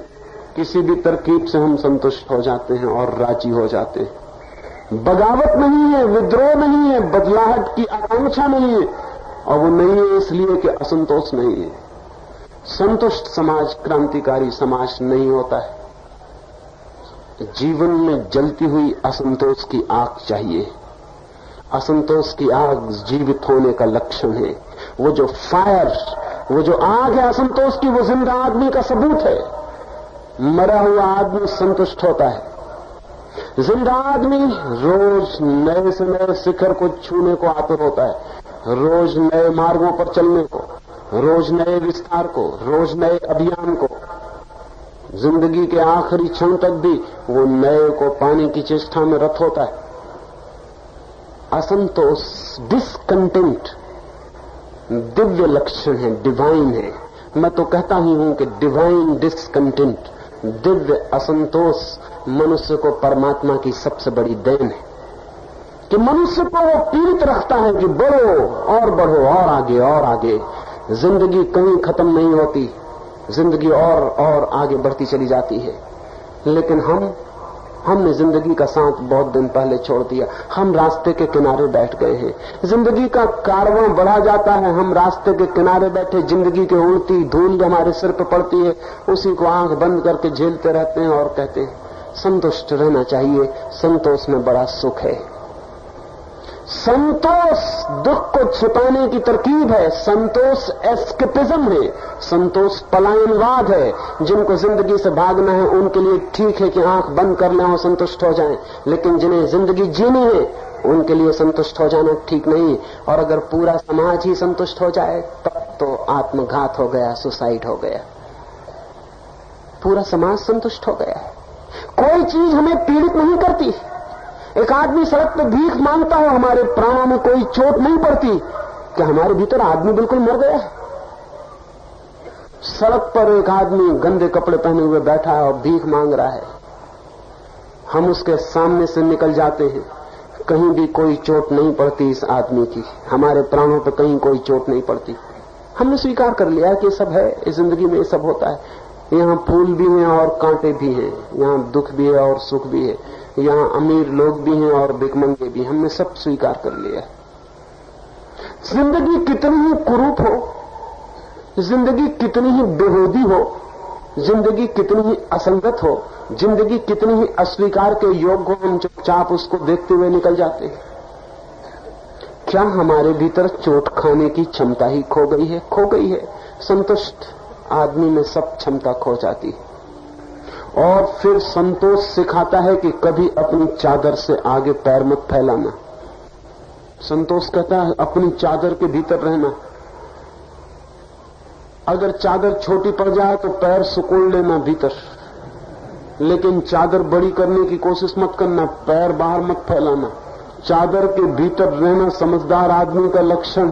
किसी भी तरकीब से हम संतुष्ट हो जाते हैं और राजी हो जाते हैं। बगावत नहीं है, विद्रोह नहीं है, बदलाहट की आकांक्षा नहीं है, और वो नहीं है इसलिए कि असंतोष नहीं है। संतुष्ट समाज क्रांतिकारी समाज नहीं होता है। जीवन में जलती हुई असंतोष की आग चाहिए। असंतोष की आग जीवित होने का लक्षण है। वो जो फायर, वो जो आग है असंतोष की, वो जिंदा आदमी का सबूत है। मरा हुआ आदमी संतुष्ट होता है, जिंदा आदमी रोज नए से नए शिखर को छूने को आतुर होता है, रोज नए मार्गों पर चलने को, रोज नए विस्तार को, रोज नए अभियान को। जिंदगी के आखिरी क्षण तक भी वो नए को पाने की चेष्टा में रत होता है। असंतोष, डिसकंटेंट दिव्य लक्षण है, डिवाइन है। मैं तो कहता ही हूं कि डिवाइन डिसकंटेंट, दिव्य असंतोष मनुष्य को परमात्मा की सबसे बड़ी देन है कि मनुष्य को वो पीड़ित रखता है कि बढ़ो और आगे और आगे। जिंदगी कहीं खत्म नहीं होती, जिंदगी और आगे बढ़ती चली जाती है। लेकिन हमने जिंदगी का साथ बहुत दिन पहले छोड़ दिया। हम रास्ते के किनारे बैठ गए हैं। जिंदगी का कारवां बढ़ा जाता है, हम रास्ते के किनारे बैठे, जिंदगी की उड़ती धूल हमारे सिर पर पड़ती है, उसी को आंख बंद करके झेलते रहते हैं और कहते हैं संतुष्ट रहना चाहिए, संतोष में बड़ा सुख है। संतोष दुख को छिपाने की तरकीब है, संतोष एस्केपिज्म है, संतोष पलायनवाद है। जिनको जिंदगी से भागना है उनके लिए ठीक है कि आंख बंद कर लें और संतुष्ट हो जाएं, लेकिन जिन्हें जिंदगी जीनी है उनके लिए संतुष्ट हो जाना ठीक नहीं। और अगर पूरा समाज ही संतुष्ट हो जाए तब तो आत्मघात हो गया, सुसाइड हो गया। पूरा समाज संतुष्ट हो गया है। कोई चीज हमें पीड़ित नहीं करती। एक आदमी सड़क पर भीख मांगता हो, हमारे प्राणों में कोई चोट नहीं पड़ती कि हमारे भीतर आदमी बिल्कुल मर गया है। सड़क पर एक आदमी गंदे कपड़े पहने हुए बैठा है और भीख मांग रहा है, हम उसके सामने से निकल जाते हैं, कहीं भी कोई चोट नहीं पड़ती इस आदमी की, हमारे प्राणों पर कहीं कोई चोट नहीं पड़ती। हमने स्वीकार कर लिया कि सब है, इस जिंदगी में ये सब होता है। यहाँ फूल भी हैं और कांटे भी हैं, यहाँ दुख भी है और सुख भी है, यहाँ अमीर लोग भी हैं और भिखमंगे भी। हमने सब स्वीकार कर लिया। जिंदगी कितनी ही कुरूप हो, जिंदगी कितनी ही बेहूदी हो, जिंदगी कितनी ही असंगत हो, जिंदगी कितनी ही अस्वीकार के योग्य हो, हम चुपचाप उसको देखते हुए निकल जाते हैं। क्या हमारे भीतर चोट खाने की क्षमता ही खो गई है? खो गई है। संतुष्ट आदमी में सब क्षमता खो जाती है। और फिर संतोष सिखाता है कि कभी अपनी चादर से आगे पैर मत फैलाना। संतोष कहता है अपनी चादर के भीतर रहना। अगर चादर छोटी पड़ जाए तो पैर सुकोड़ लेना भीतर, लेकिन चादर बड़ी करने की कोशिश मत करना, पैर बाहर मत फैलाना। चादर के भीतर रहना समझदार आदमी का लक्षण।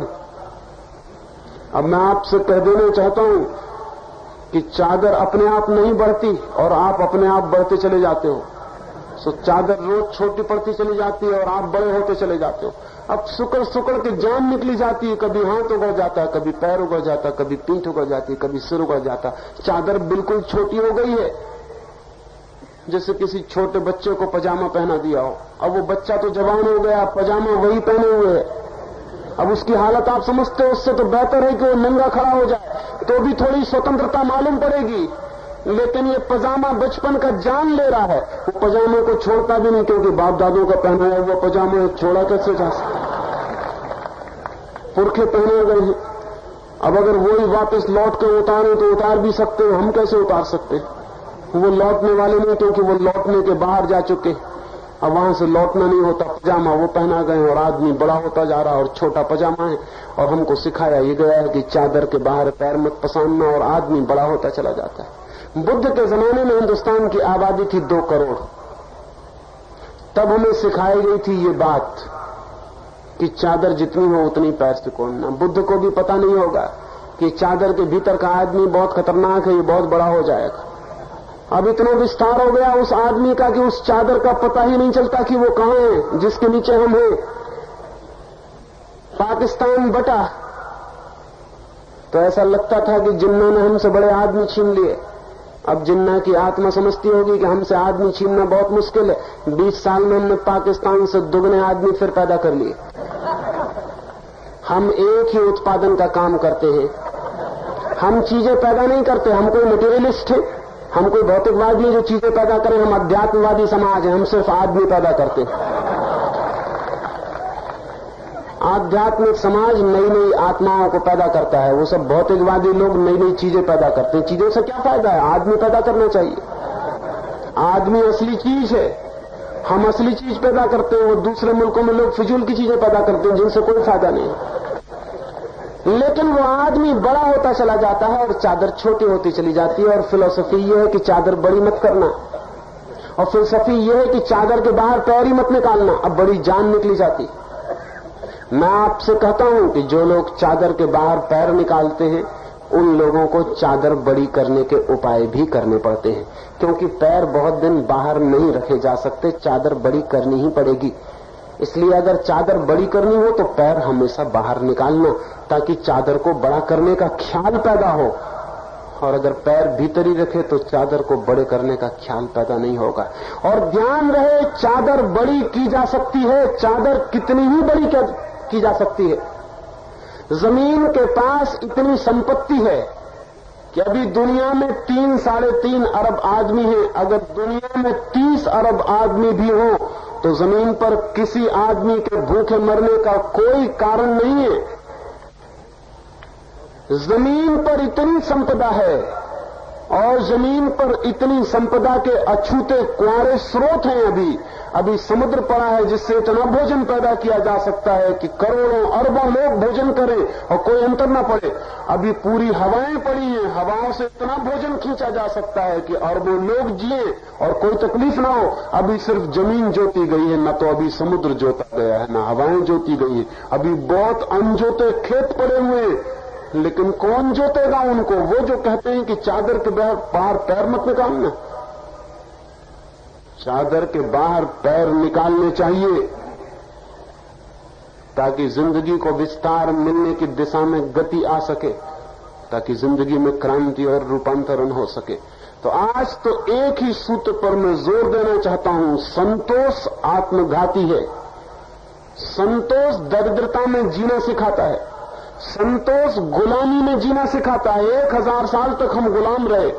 अब मैं आपसे कह देना चाहता हूं कि चादर अपने आप नहीं बढ़ती और आप अपने आप बढ़ते चले जाते हो। सो चादर रोज छोटी पड़ती चली जाती है और आप बड़े होते चले जाते हो। अब सुकड़ सुकड़ के जान निकली जाती है, कभी हाथ उगड़ जाता है, कभी पैर उगड़ जाता है, कभी पीठ उगड़ जाती है, कभी सिर उगड़ जाता है। चादर बिल्कुल छोटी हो गई है, जैसे किसी छोटे बच्चे को पजामा पहना दिया हो। अब वो बच्चा तो जवान हो गया, पजामा वही पहने हुए है। अब उसकी हालत आप समझते हो, उससे तो बेहतर है कि वो नंगा खड़ा हो जाए, तो भी थोड़ी स्वतंत्रता मालूम पड़ेगी। लेकिन ये पजामा बचपन का जान ले रहा है, वो पजामे को छोड़ता भी नहीं, क्योंकि बाप दादों का पहनाया हुआ पजामा छोड़ा कैसे जा सकता। पुरखे पहने गए हैं, अब अगर वही वापस लौट के उतारे तो उतार भी सकते हो, हम कैसे उतार सकते? वो लौटने वाले नहीं, क्योंकि वो लौटने के बाहर जा चुके। अब वहां से लौटना नहीं होता। पजामा वो पहना गए और आदमी बड़ा होता जा रहा और छोटा पजामा है। और हमको सिखाया ये गया है कि चादर के बाहर पैर मत पसारना, और आदमी बड़ा होता चला जाता है। बुद्ध के जमाने में हिंदुस्तान की आबादी थी 2 करोड़। तब हमें सिखाई गई थी ये बात कि चादर जितनी हो उतनी पैर सिकोड़ना। बुद्ध को भी पता नहीं होगा कि चादर के भीतर का आदमी बहुत खतरनाक है, ये बहुत बड़ा हो जाएगा। अब इतना विस्तार हो गया उस आदमी का कि उस चादर का पता ही नहीं चलता कि वो कहां है जिसके नीचे हम हैं। पाकिस्तान बटा तो ऐसा लगता था कि जिन्होंने हमसे बड़े आदमी छीन लिए। अब जिन्ना की आत्मा समझती होगी कि हमसे आदमी छीनना बहुत मुश्किल है। 20 साल में हमने पाकिस्तान से दुगने आदमी फिर पैदा कर लिए। हम एक ही उत्पादन का काम करते हैं, हम चीजें पैदा नहीं करते। हम कोई मटेरियलिस्ट है, हम कोई भौतिकवादी है जो चीजें पैदा करें। हम अध्यात्मवादी समाज है, हम सिर्फ आदमी पैदा करते हैं। आध्यात्मिक समाज नई नई आत्माओं को पैदा करता है, वो सब भौतिकवादी लोग नई नई चीजें पैदा करते हैं। चीजों से क्या फायदा है? आदमी पैदा करना चाहिए। आदमी असली चीज है, हम असली चीज पैदा करते हैं। वो दूसरे मुल्कों में लोग फिजूल की चीजें पैदा करते हैं जिनसे कोई फायदा नहीं। लेकिन वो आदमी बड़ा होता चला जाता है और चादर छोटी होती चली जाती है। और फिलॉसफी ये है कि चादर बड़ी मत करना, और फिलॉसफी ये है कि चादर के बाहर पैर ही मत निकालना। अब बड़ी जान निकली जाती। मैं आपसे कहता हूं कि जो लोग चादर के बाहर पैर निकालते हैं उन लोगों को चादर बड़ी करने के उपाय भी करने पड़ते हैं, क्योंकि पैर बहुत दिन बाहर नहीं रखे जा सकते, चादर बड़ी करनी ही पड़ेगी। इसलिए अगर चादर बड़ी करनी हो तो पैर हमेशा बाहर निकालना, ताकि चादर को बड़ा करने का ख्याल पैदा हो। और अगर पैर भीतर ही रखे तो चादर को बड़े करने का ख्याल पैदा नहीं होगा। और ध्यान रहे, चादर बड़ी की जा सकती है, चादर कितनी ही बड़ी की जा सकती है। जमीन के पास इतनी संपत्ति है कि अभी दुनिया में 3-3.5 अरब आदमी हैं। अगर दुनिया में 30 अरब आदमी भी हो तो जमीन पर किसी आदमी के भूखे मरने का कोई कारण नहीं है। जमीन पर इतनी संपदा है और जमीन पर इतनी संपदा के अछूते कुआरे स्रोत हैं। अभी समुद्र पड़ा है जिससे इतना भोजन पैदा किया जा सकता है कि करोड़ों अरबों लोग भोजन करें और कोई अंतर न पड़े। अभी पूरी हवाएं पड़ी हैं, हवाओं से इतना भोजन खींचा जा सकता है कि अरबों लोग जिए और कोई तकलीफ ना हो। अभी सिर्फ जमीन जोती गई है, न तो अभी समुद्र जोता गया है, न हवाएं जोती गई है। अभी बहुत अनजोते खेत पड़े हुए हैं, लेकिन कौन जोतेगा उनको? वो जो कहते हैं कि चादर के बाहर पैर मत निकालना। चादर के बाहर पैर निकालने चाहिए ताकि जिंदगी को विस्तार मिलने की दिशा में गति आ सके, ताकि जिंदगी में क्रांति और रूपांतरण हो सके। तो आज तो एक ही सूत्र पर मैं जोर देना चाहता हूं, संतोष आत्मघाती है। संतोष दरिद्रता में जीना सिखाता है, संतोष गुलामी में जीना सिखाता है। 1000 साल तक हम गुलाम रहे,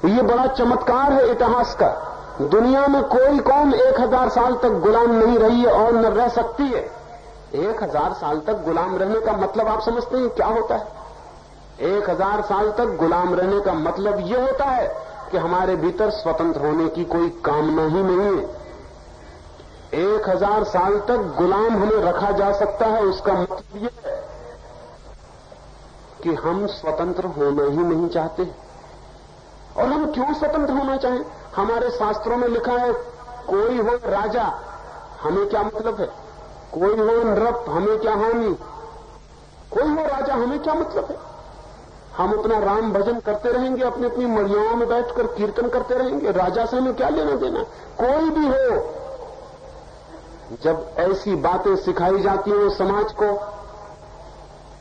ये बड़ा चमत्कार है इतिहास का। दुनिया में कोई कौम 1000 साल तक गुलाम नहीं रही है और न रह सकती है। 1000 साल तक गुलाम रहने का मतलब आप समझते हैं क्या होता है? 1000 साल तक गुलाम रहने का मतलब यह होता है कि हमारे भीतर स्वतंत्र होने की कोई कामना ही नहीं है। 1000 साल तक गुलाम हमें रखा जा सकता है, उसका मतलब यह है कि हम स्वतंत्र होना ही नहीं चाहते। और हम क्यों स्वतंत्र होना चाहें? हमारे शास्त्रों में लिखा है, कोई हो राजा हमें क्या मतलब है, कोई हो नृप हमें क्या हानि, कोई हो राजा हमें क्या मतलब है। हम अपना राम भजन करते रहेंगे, अपनी अपनी मड़ियाओं में बैठकर कीर्तन करते रहेंगे, राजा से हमें क्या लेना देना। कोई भी हो, जब ऐसी बातें सिखाई जाती हैं समाज को,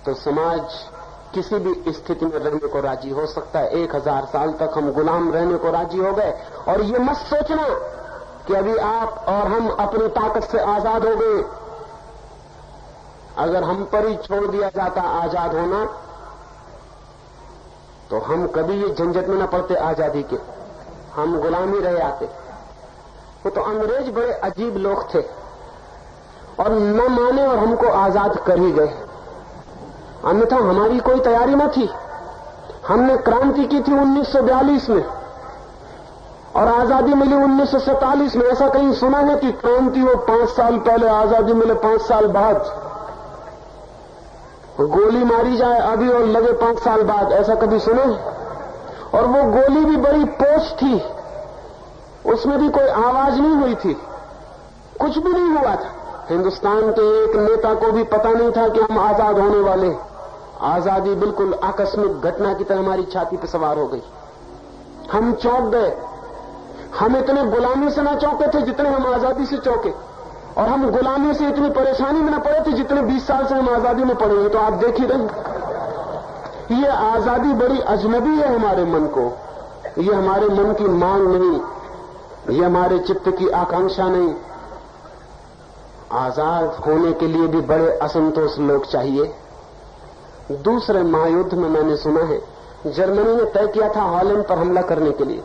तो समाज किसी भी स्थिति में रहने को राजी हो सकता है। 1000 साल तक हम गुलाम रहने को राजी हो गए। और ये मत सोचना कि अभी आप और हम अपनी ताकत से आजाद हो गए। अगर हम पर ही छोड़ दिया जाता आजाद होना, तो हम कभी ये झंझट में न पड़ते आजादी के, हम गुलाम ही रह आते। वो तो अंग्रेज बड़े अजीब लोग थे और न माने और हमको आजाद कर ही गए। अन्यथा हमारी कोई तैयारी न थी। हमने क्रांति की थी 1942 में और आजादी मिली 1947 में। ऐसा कहीं सुना है कि क्रांति हो 5 साल पहले, आजादी मिले 5 साल बाद? गोली मारी जाए अभी और लगे 5 साल बाद, ऐसा कभी सुना है? और वो गोली भी बड़ी पोस्ट थी, उसमें भी कोई आवाज नहीं हुई थी, कुछ भी नहीं हुआ था। हिंदुस्तान के एक नेता को भी पता नहीं था कि हम आजाद होने वाले। आजादी बिल्कुल आकस्मिक घटना की तरह हमारी छाती पर सवार हो गई। हम चौंक गए। हम इतने गुलामी से न चौंके थे जितने हम आजादी से चौंके, और हम गुलामी से इतनी परेशानी में न पड़े थे जितने 20 साल से हम आजादी में पड़े हैं। तो आप देख ही रहे, ये आजादी बड़ी अजनबी है हमारे मन को। ये हमारे मन की मांग नहीं, ये हमारे चित्त की आकांक्षा नहीं। आजाद होने के लिए भी बड़े असंतोष लोग चाहिए। दूसरे महायुद्ध में मैंने सुना है जर्मनी ने तय किया था हॉलैंड पर हमला करने के लिए।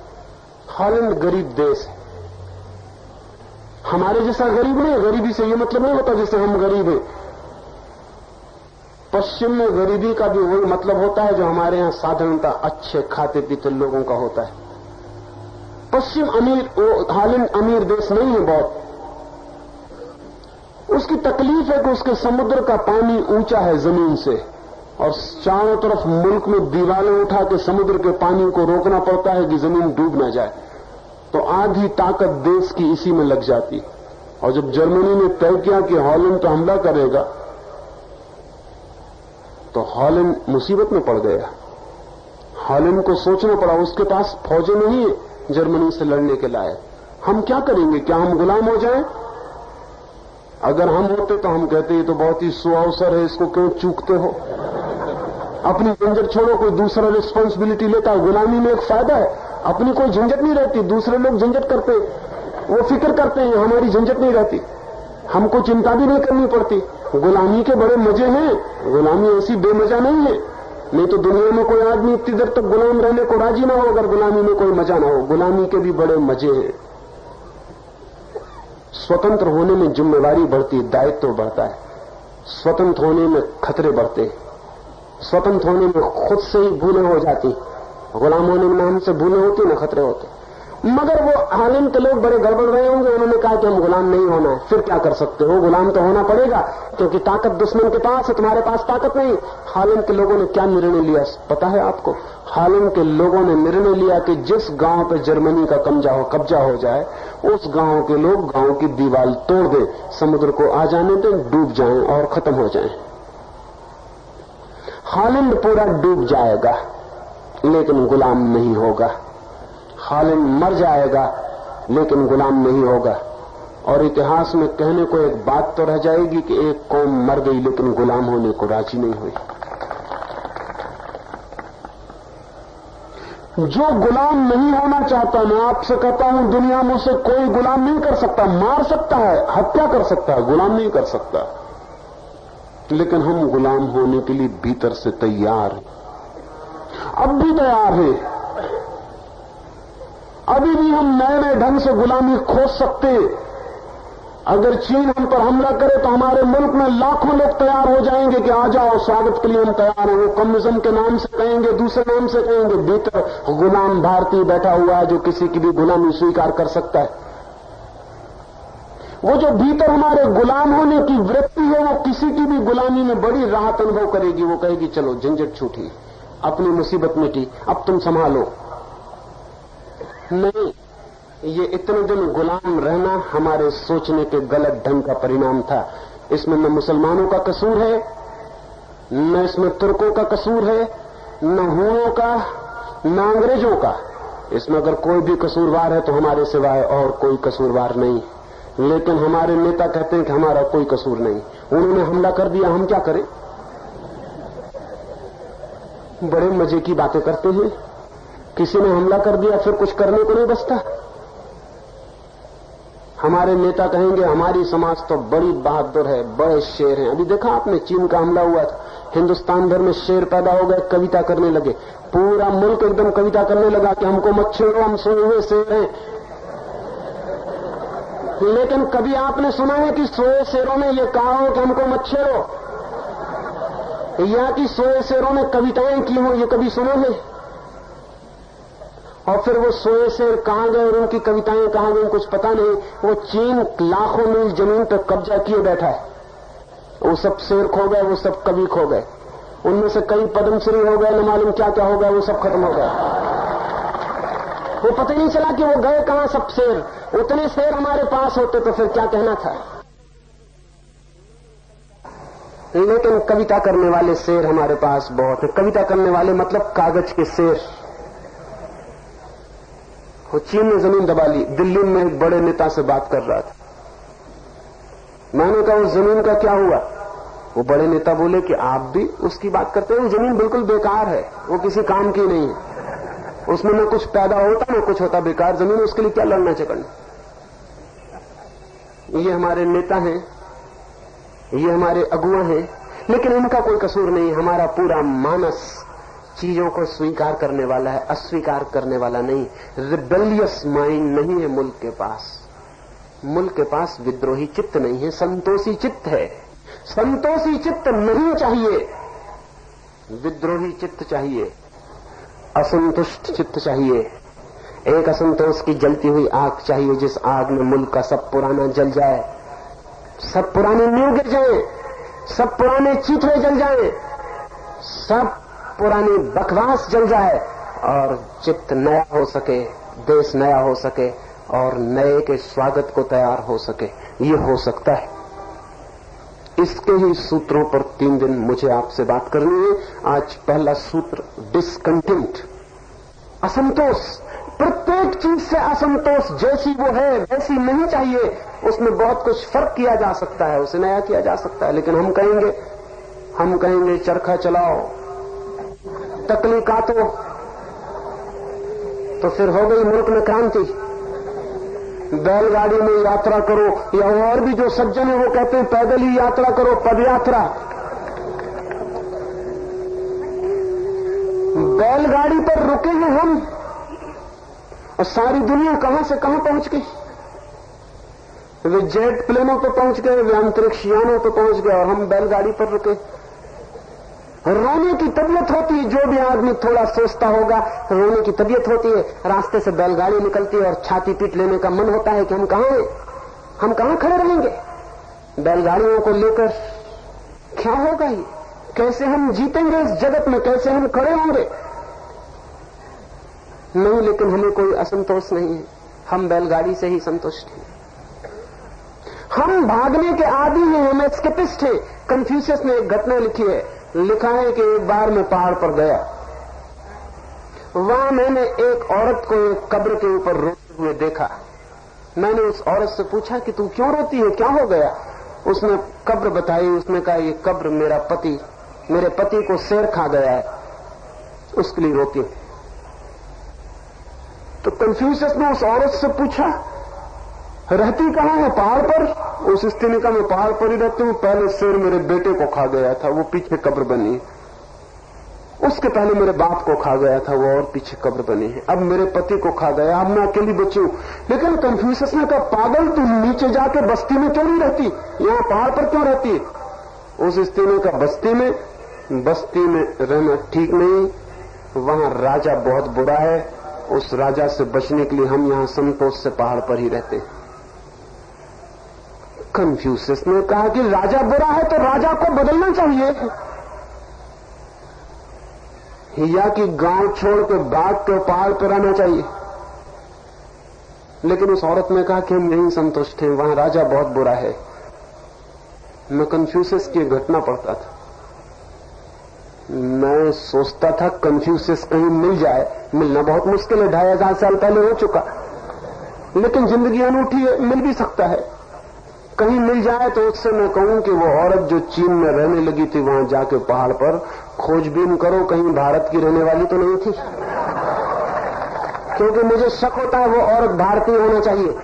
हॉलैंड गरीब देश है, हमारे जैसा गरीब नहीं। गरीबी से ये मतलब नहीं होता जैसे हम गरीब हैं। पश्चिम में गरीबी का भी वही मतलब होता है जो हमारे यहां साधारणता अच्छे खाते पीते लोगों का होता है। पश्चिम अमीर, हॉलैंड अमीर देश नहीं है बहुत। उसकी तकलीफ है कि उसके समुद्र का पानी ऊंचा है जमीन से और चारों तरफ मुल्क में दीवारें उठा के समुद्र के पानी को रोकना पड़ता है कि जमीन डूब ना जाए। तो आधी ताकत देश की इसी में लग जाती। और जब जर्मनी ने तय किया कि हॉलैंड पर हमला करेगा तो हॉलैंड मुसीबत में पड़ गया। हॉलैंड को सोचना पड़ा, उसके पास फौजें नहीं है जर्मनी से लड़ने के लायक। हम क्या करेंगे? क्या हम गुलाम हो जाएं? अगर हम होते तो हम कहते ये तो बहुत ही सुअवसर है, इसको क्यों चूकते हो? अपनी झंझट छोड़ो, कोई दूसरा रिस्पांसिबिलिटी लेता है। गुलामी में एक फायदा है, अपनी कोई झंझट नहीं रहती। दूसरे लोग झंझट करते, वो फिक्र करते हैं, हमारी झंझट नहीं रहती, हमको चिंता भी नहीं करनी पड़ती। गुलामी के बड़े मजे हैं, गुलामी ऐसी बेमजा नहीं है। नहीं तो दुनिया में कोई आदमी इतनी देर तक गुलाम रहने को राजी ना हो अगर गुलामी में कोई मजा ना हो। गुलामी के भी बड़े मजे हैं। स्वतंत्र होने में जिम्मेवारी बढ़ती, दायित्व बढ़ता है। स्वतंत्र होने में खतरे बढ़ते, स्वतंत्र होने में खुद से ही भूलें हो जाती। गुलाम होने में हमसे भूलें होती ना खतरे होते। मगर वो हॉलैंड के लोग बड़े गड़बड़ रहे होंगे, उन्होंने कहा कि हम गुलाम नहीं होना है। फिर क्या कर सकते हो? गुलाम तो होना पड़ेगा क्योंकि ताकत दुश्मन के पास है, तुम्हारे पास ताकत नहीं। हॉलैंड के लोगों ने क्या निर्णय लिया पता है आपको? हॉलैंड के लोगों ने निर्णय लिया कि जिस गांव पे जर्मनी का कब्जा हो जाए उस गांव के लोग गांव की दीवार तोड़ दें, समुद्र को आ जाने दें, डूब जाएं और खत्म हो जाएं। हॉलैंड पूरा डूब जाएगा लेकिन गुलाम नहीं होगा। हॉलैंड मर जाएगा लेकिन गुलाम नहीं होगा। और इतिहास में कहने को एक बात तो रह जाएगी कि एक कौम मर गई लेकिन गुलाम होने को राजी नहीं हुई। जो गुलाम नहीं होना चाहता, मैं आपसे कहता हूं दुनिया में उसे कोई गुलाम नहीं कर सकता। मार सकता है, हत्या कर सकता है, गुलाम नहीं कर सकता। लेकिन हम गुलाम होने के लिए भीतर से तैयार हैं, अब भी तैयार हैं। अभी भी हम नए नए ढंग से गुलामी खोज सकते हैं। अगर चीन हम पर हमला करे तो हमारे मुल्क में लाखों लोग तैयार हो जाएंगे कि आ जाओ, स्वागत के लिए हम तैयार हैं। वो कम्युनिज्म के नाम से कहेंगे, दूसरे नाम से कहेंगे। भीतर गुलाम भारतीय बैठा हुआ है जो किसी की भी गुलामी स्वीकार कर सकता है। वो जो भीतर हमारे गुलाम होने की वृत्ति है वो किसी की भी गुलामी में बड़ी राहत अनुभव करेगी। वो कहेगी चलो झंझट छूटी, अपनी मुसीबत मिटी, अब तुम संभालो। नहीं, ये इतने दिन गुलाम रहना हमारे सोचने के गलत ढंग का परिणाम था। इसमें न मुसलमानों का कसूर है, न इसमें तुर्कों का कसूर है, न हुओं का, न अंग्रेजों का। इसमें अगर कोई भी कसूरवार है तो हमारे सिवाय और कोई कसूरवार नहीं। लेकिन हमारे नेता कहते हैं कि हमारा कोई कसूर नहीं, उन्होंने हमला कर दिया, हम क्या करें? बड़े मजे की बातें करते हैं। किसी ने हमला कर दिया फिर कुछ करने को नहीं बचता। हमारे नेता कहेंगे हमारी समाज तो बड़ी बहादुर है, बड़े शेर हैं। अभी देखा आपने, चीन का हमला हुआ था, हिंदुस्तान भर में शेर पैदा हो गए, कविता करने लगे। पूरा मुल्क एकदम कविता करने लगा कि हमको मत छेड़ो, हम सोए हुए शेर हैं। लेकिन कभी आपने सुना है कि सोए शेरों ने यह कहा हो कि हमको मत छेड़ो, या कि सोए शेरों ने कविताएं की हो? ये कभी सुना है? और फिर वो सोए शेर कहां गए और उनकी कविताएं कहां गई कुछ पता नहीं। वो चीन लाखों मील जमीन पर कब्जा किए बैठा है। वो सब शेर खो गए, वो सब कवि खो गए, उनमें से कई पद्मश्री हो गए, न मालूम क्या क्या हो गया, वो सब खत्म हो गया। वो पता ही नहीं चला कि वो गए कहां सब शेर। उतने शेर हमारे पास होते तो फिर क्या कहना था। लेकिन कविता करने वाले शेर हमारे पास बहुत है। कविता करने वाले मतलब कागज के शेर। वो चीन ने जमीन दबा ली। दिल्ली में एक बड़े नेता से बात कर रहा था। मैंने कहा उस जमीन का क्या हुआ? वो बड़े नेता बोले कि आप भी उसकी बात करते हैं, वो जमीन बिल्कुल बेकार है, वो किसी काम की नहीं है। उसमें न कुछ पैदा होता न कुछ होता, बेकार जमीन, उसके लिए क्या लड़ना झगड़ना। ये हमारे नेता हैं, ये हमारे अगुआ हैं, लेकिन इनका कोई कसूर नहीं। हमारा पूरा मानस चीजों को स्वीकार करने वाला है, अस्वीकार करने वाला नहीं। रिबेलियस माइंड नहीं है मुल्क के पास। मुल्क के पास विद्रोही चित्त नहीं है, संतोषी चित्त है। संतोषी चित्त नहीं चाहिए, विद्रोही चित्त चाहिए, असंतुष्ट चित्त चाहिए। एक असंतोष की जलती हुई आग चाहिए, जिस आग में मुल्क का सब पुराना जल जाए, सब पुराने नींव गिर जाए, सब पुराने चीथड़े जल जाए, सब पुरानी बकवास जल जाए और चित्त नया हो सके, देश नया हो सके और नए के स्वागत को तैयार हो सके। ये हो सकता है। इसके ही सूत्रों पर 3 दिन मुझे आपसे बात करनी है। आज पहला सूत्र डिस्कंटेंट, असंतोष। प्रत्येक चीज से असंतोष, जैसी वो है वैसी नहीं चाहिए। उसमें बहुत कुछ फर्क किया जा सकता है, उसे नया किया जा सकता है, लेकिन हम कहेंगे चरखा चलाओ, तकली काटो, तो फिर हो गई मुल्क में क्रांति। बैलगाड़ी में यात्रा करो, या और भी जो सज्जन है वो कहते हैं पैदल ही यात्रा करो, पदयात्रा। बैलगाड़ी पर रुके हैं हम, और सारी दुनिया कहां से कहां पहुंच गई। वे जेट प्लेनों पर पहुंच गए, वे अंतरिक्ष यानों पर पहुंच गए, और हम बैलगाड़ी पर रुके। रोने की तबीयत होती है, जो भी आदमी थोड़ा सोचता होगा, रोने की तबीयत होती है। रास्ते से बैलगाड़ी निकलती है और छाती पीट लेने का मन होता है कि हम कहां खड़े रहेंगे बैलगाड़ियों को लेकर। क्या होगा ये, कैसे हम जीतेंगे इस जगत में, कैसे हम खड़े होंगे। नहीं, लेकिन हमें कोई असंतोष नहीं है, हम बैलगाड़ी से ही संतुष्ट हैं। हम भागने के आदी हैं, हम एस्केपिस्ट हैं। कन्फ्यूशियस ने एक घटना लिखी है, लिखा है कि एक बार मैं पहाड़ पर गया, वहां मैंने एक औरत को एक कब्र के ऊपर रोते हुए देखा। मैंने उस औरत से पूछा कि तू क्यों रोती है, क्या हो गया। उसने कब्र बताई। उसने कहा ये कब्र मेरे पति को शेर खा गया है, उसके लिए रोती हूं। तो कन्फ्यूशियस ने उस औरत से पूछा रहती कहां है, पहाड़ पर। उस स्त्री ने कहा मैं पहाड़ पर ही रहती हूं, पहले शेर मेरे बेटे को खा गया था, वो पीछे कब्र बनी। उसके पहले मेरे बाप को खा गया था, वो और पीछे कब्र बनी है। अब मेरे पति को खा गया, अब मैं अकेली बची हूं। लेकिन कन्फ्यूशियस ने कहा पागल, तू नीचे जाके बस्ती में क्यों नहीं रहती, यहां पहाड़ पर क्यों रहती है। उस स्त्री ने कहा बस्ती में रहना ठीक नहीं, वहां राजा बहुत बुरा है, उस राजा से बचने के लिए हम यहां संतोष से पहाड़ पर ही रहते हैं। कन्फ्यूशियस ने कहा कि राजा बुरा है तो राजा को बदलना चाहिए, या कि गांव छोड़ के भाग के पहाड़ पर रहना चाहिए। लेकिन उस औरत ने कहा कि हम यहीं संतुष्ट हैं, वहां राजा बहुत बुरा है। मैं कन्फ्यूशियस की घटना पढ़ता था, मैं सोचता था कन्फ्यूशियस कहीं मिल जाए। मिलना बहुत मुश्किल है, 2500 साल पहले हो चुका, लेकिन जिंदगी अनूठी है, मिल भी सकता है। कहीं मिल जाए तो उससे मैं कहूं कि वो औरत जो चीन में रहने लगी थी, वहां जाके पहाड़ पर खोजबीन करो, कहीं भारत की रहने वाली तो नहीं थी, क्योंकि मुझे शक होता है वो औरत भारतीय होना चाहिए।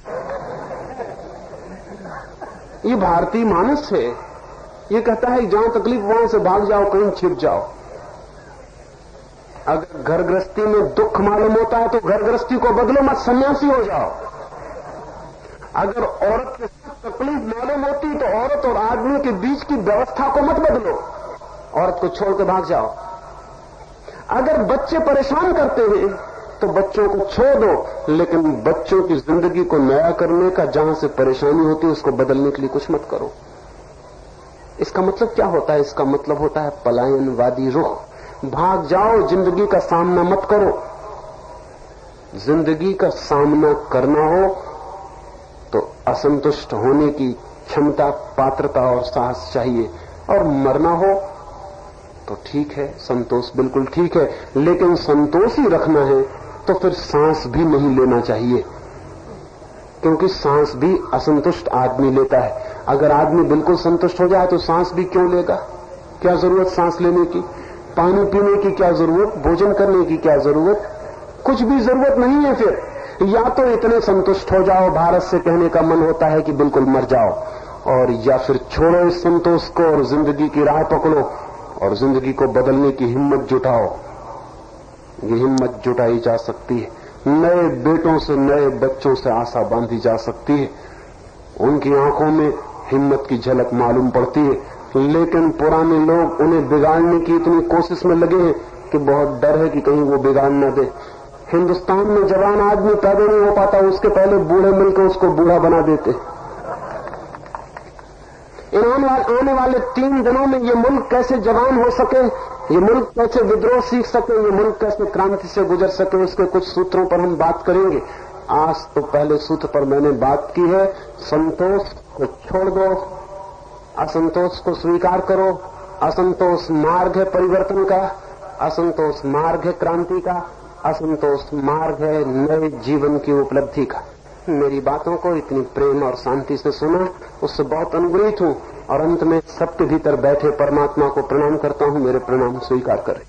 ये भारतीय मानस है, ये कहता है जहां तकलीफ वहां से भाग जाओ, कहीं छिप जाओ। अगर घर गृहस्थी में दुख मालूम होता है तो घर गृहस्थी को बदलो मत, सन्यासी हो जाओ। अगर औरत के साथ तकलीफ मालूम होती तो औरत और आदमी के बीच की व्यवस्था को मत बदलो, औरत को छोड़ के भाग जाओ। अगर बच्चे परेशान करते हैं तो बच्चों को छोड़ दो, लेकिन बच्चों की जिंदगी को नया करने का, जहां से परेशानी होती है उसको बदलने के लिए कुछ मत करो। इसका मतलब क्या होता है? इसका मतलब होता है पलायनवादी रुख। भाग जाओ, जिंदगी का सामना मत करो। जिंदगी का सामना करना हो तो असंतुष्ट होने की क्षमता, पात्रता और साहस चाहिए, और मरना हो तो ठीक है, संतोष बिल्कुल ठीक है, लेकिन संतोष ही रखना है तो फिर सांस भी नहीं लेना चाहिए, क्योंकि सांस भी असंतुष्ट आदमी लेता है। अगर आदमी बिल्कुल संतुष्ट हो जाए तो सांस भी क्यों लेगा? क्या जरूरत सांस लेने की? पानी पीने की क्या जरूरत? भोजन करने की क्या जरूरत? कुछ भी जरूरत नहीं है फिर। या तो इतने संतुष्ट हो जाओ, भारत से कहने का मन होता है कि बिल्कुल मर जाओ, और या फिर छोड़ो इस संतोष को और जिंदगी की राह पकड़ो और जिंदगी को बदलने की हिम्मत जुटाओ। ये हिम्मत जुटाई जा सकती है, नए बेटों से, नए बच्चों से आशा बांधी जा सकती है। उनकी आंखों में हिम्मत की झलक मालूम पड़ती है, लेकिन पुराने लोग उन्हें बिगाड़ने की इतनी कोशिश में लगे हैं कि बहुत डर है कि कहीं वो बिगाड़ न दे। हिंदुस्तान में जवान आदमी पैदा नहीं हो पाता, उसके पहले बूढ़े मिलकर उसको बूढ़ा बना देते। आने वाले 3 दिनों में ये मुल्क कैसे जवान हो सके, ये मुल्क कैसे विद्रोह सीख सके, ये मुल्क कैसे क्रांति से गुजर सके, उसके कुछ सूत्रों पर हम बात करेंगे। आज तो पहले सूत्र पर मैंने बात की है, संतोष को छोड़ दो, असंतोष को स्वीकार करो। असंतोष मार्ग है परिवर्तन का, असंतोष मार्ग है क्रांति का, असंतोष मार्ग है नए जीवन की उपलब्धि का। मेरी बातों को इतनी प्रेम और शांति से सुना, उससे बहुत अनुग्रहित हूं और अंत में सबके भीतर बैठे परमात्मा को प्रणाम करता हूं। मेरे प्रणाम स्वीकार करें।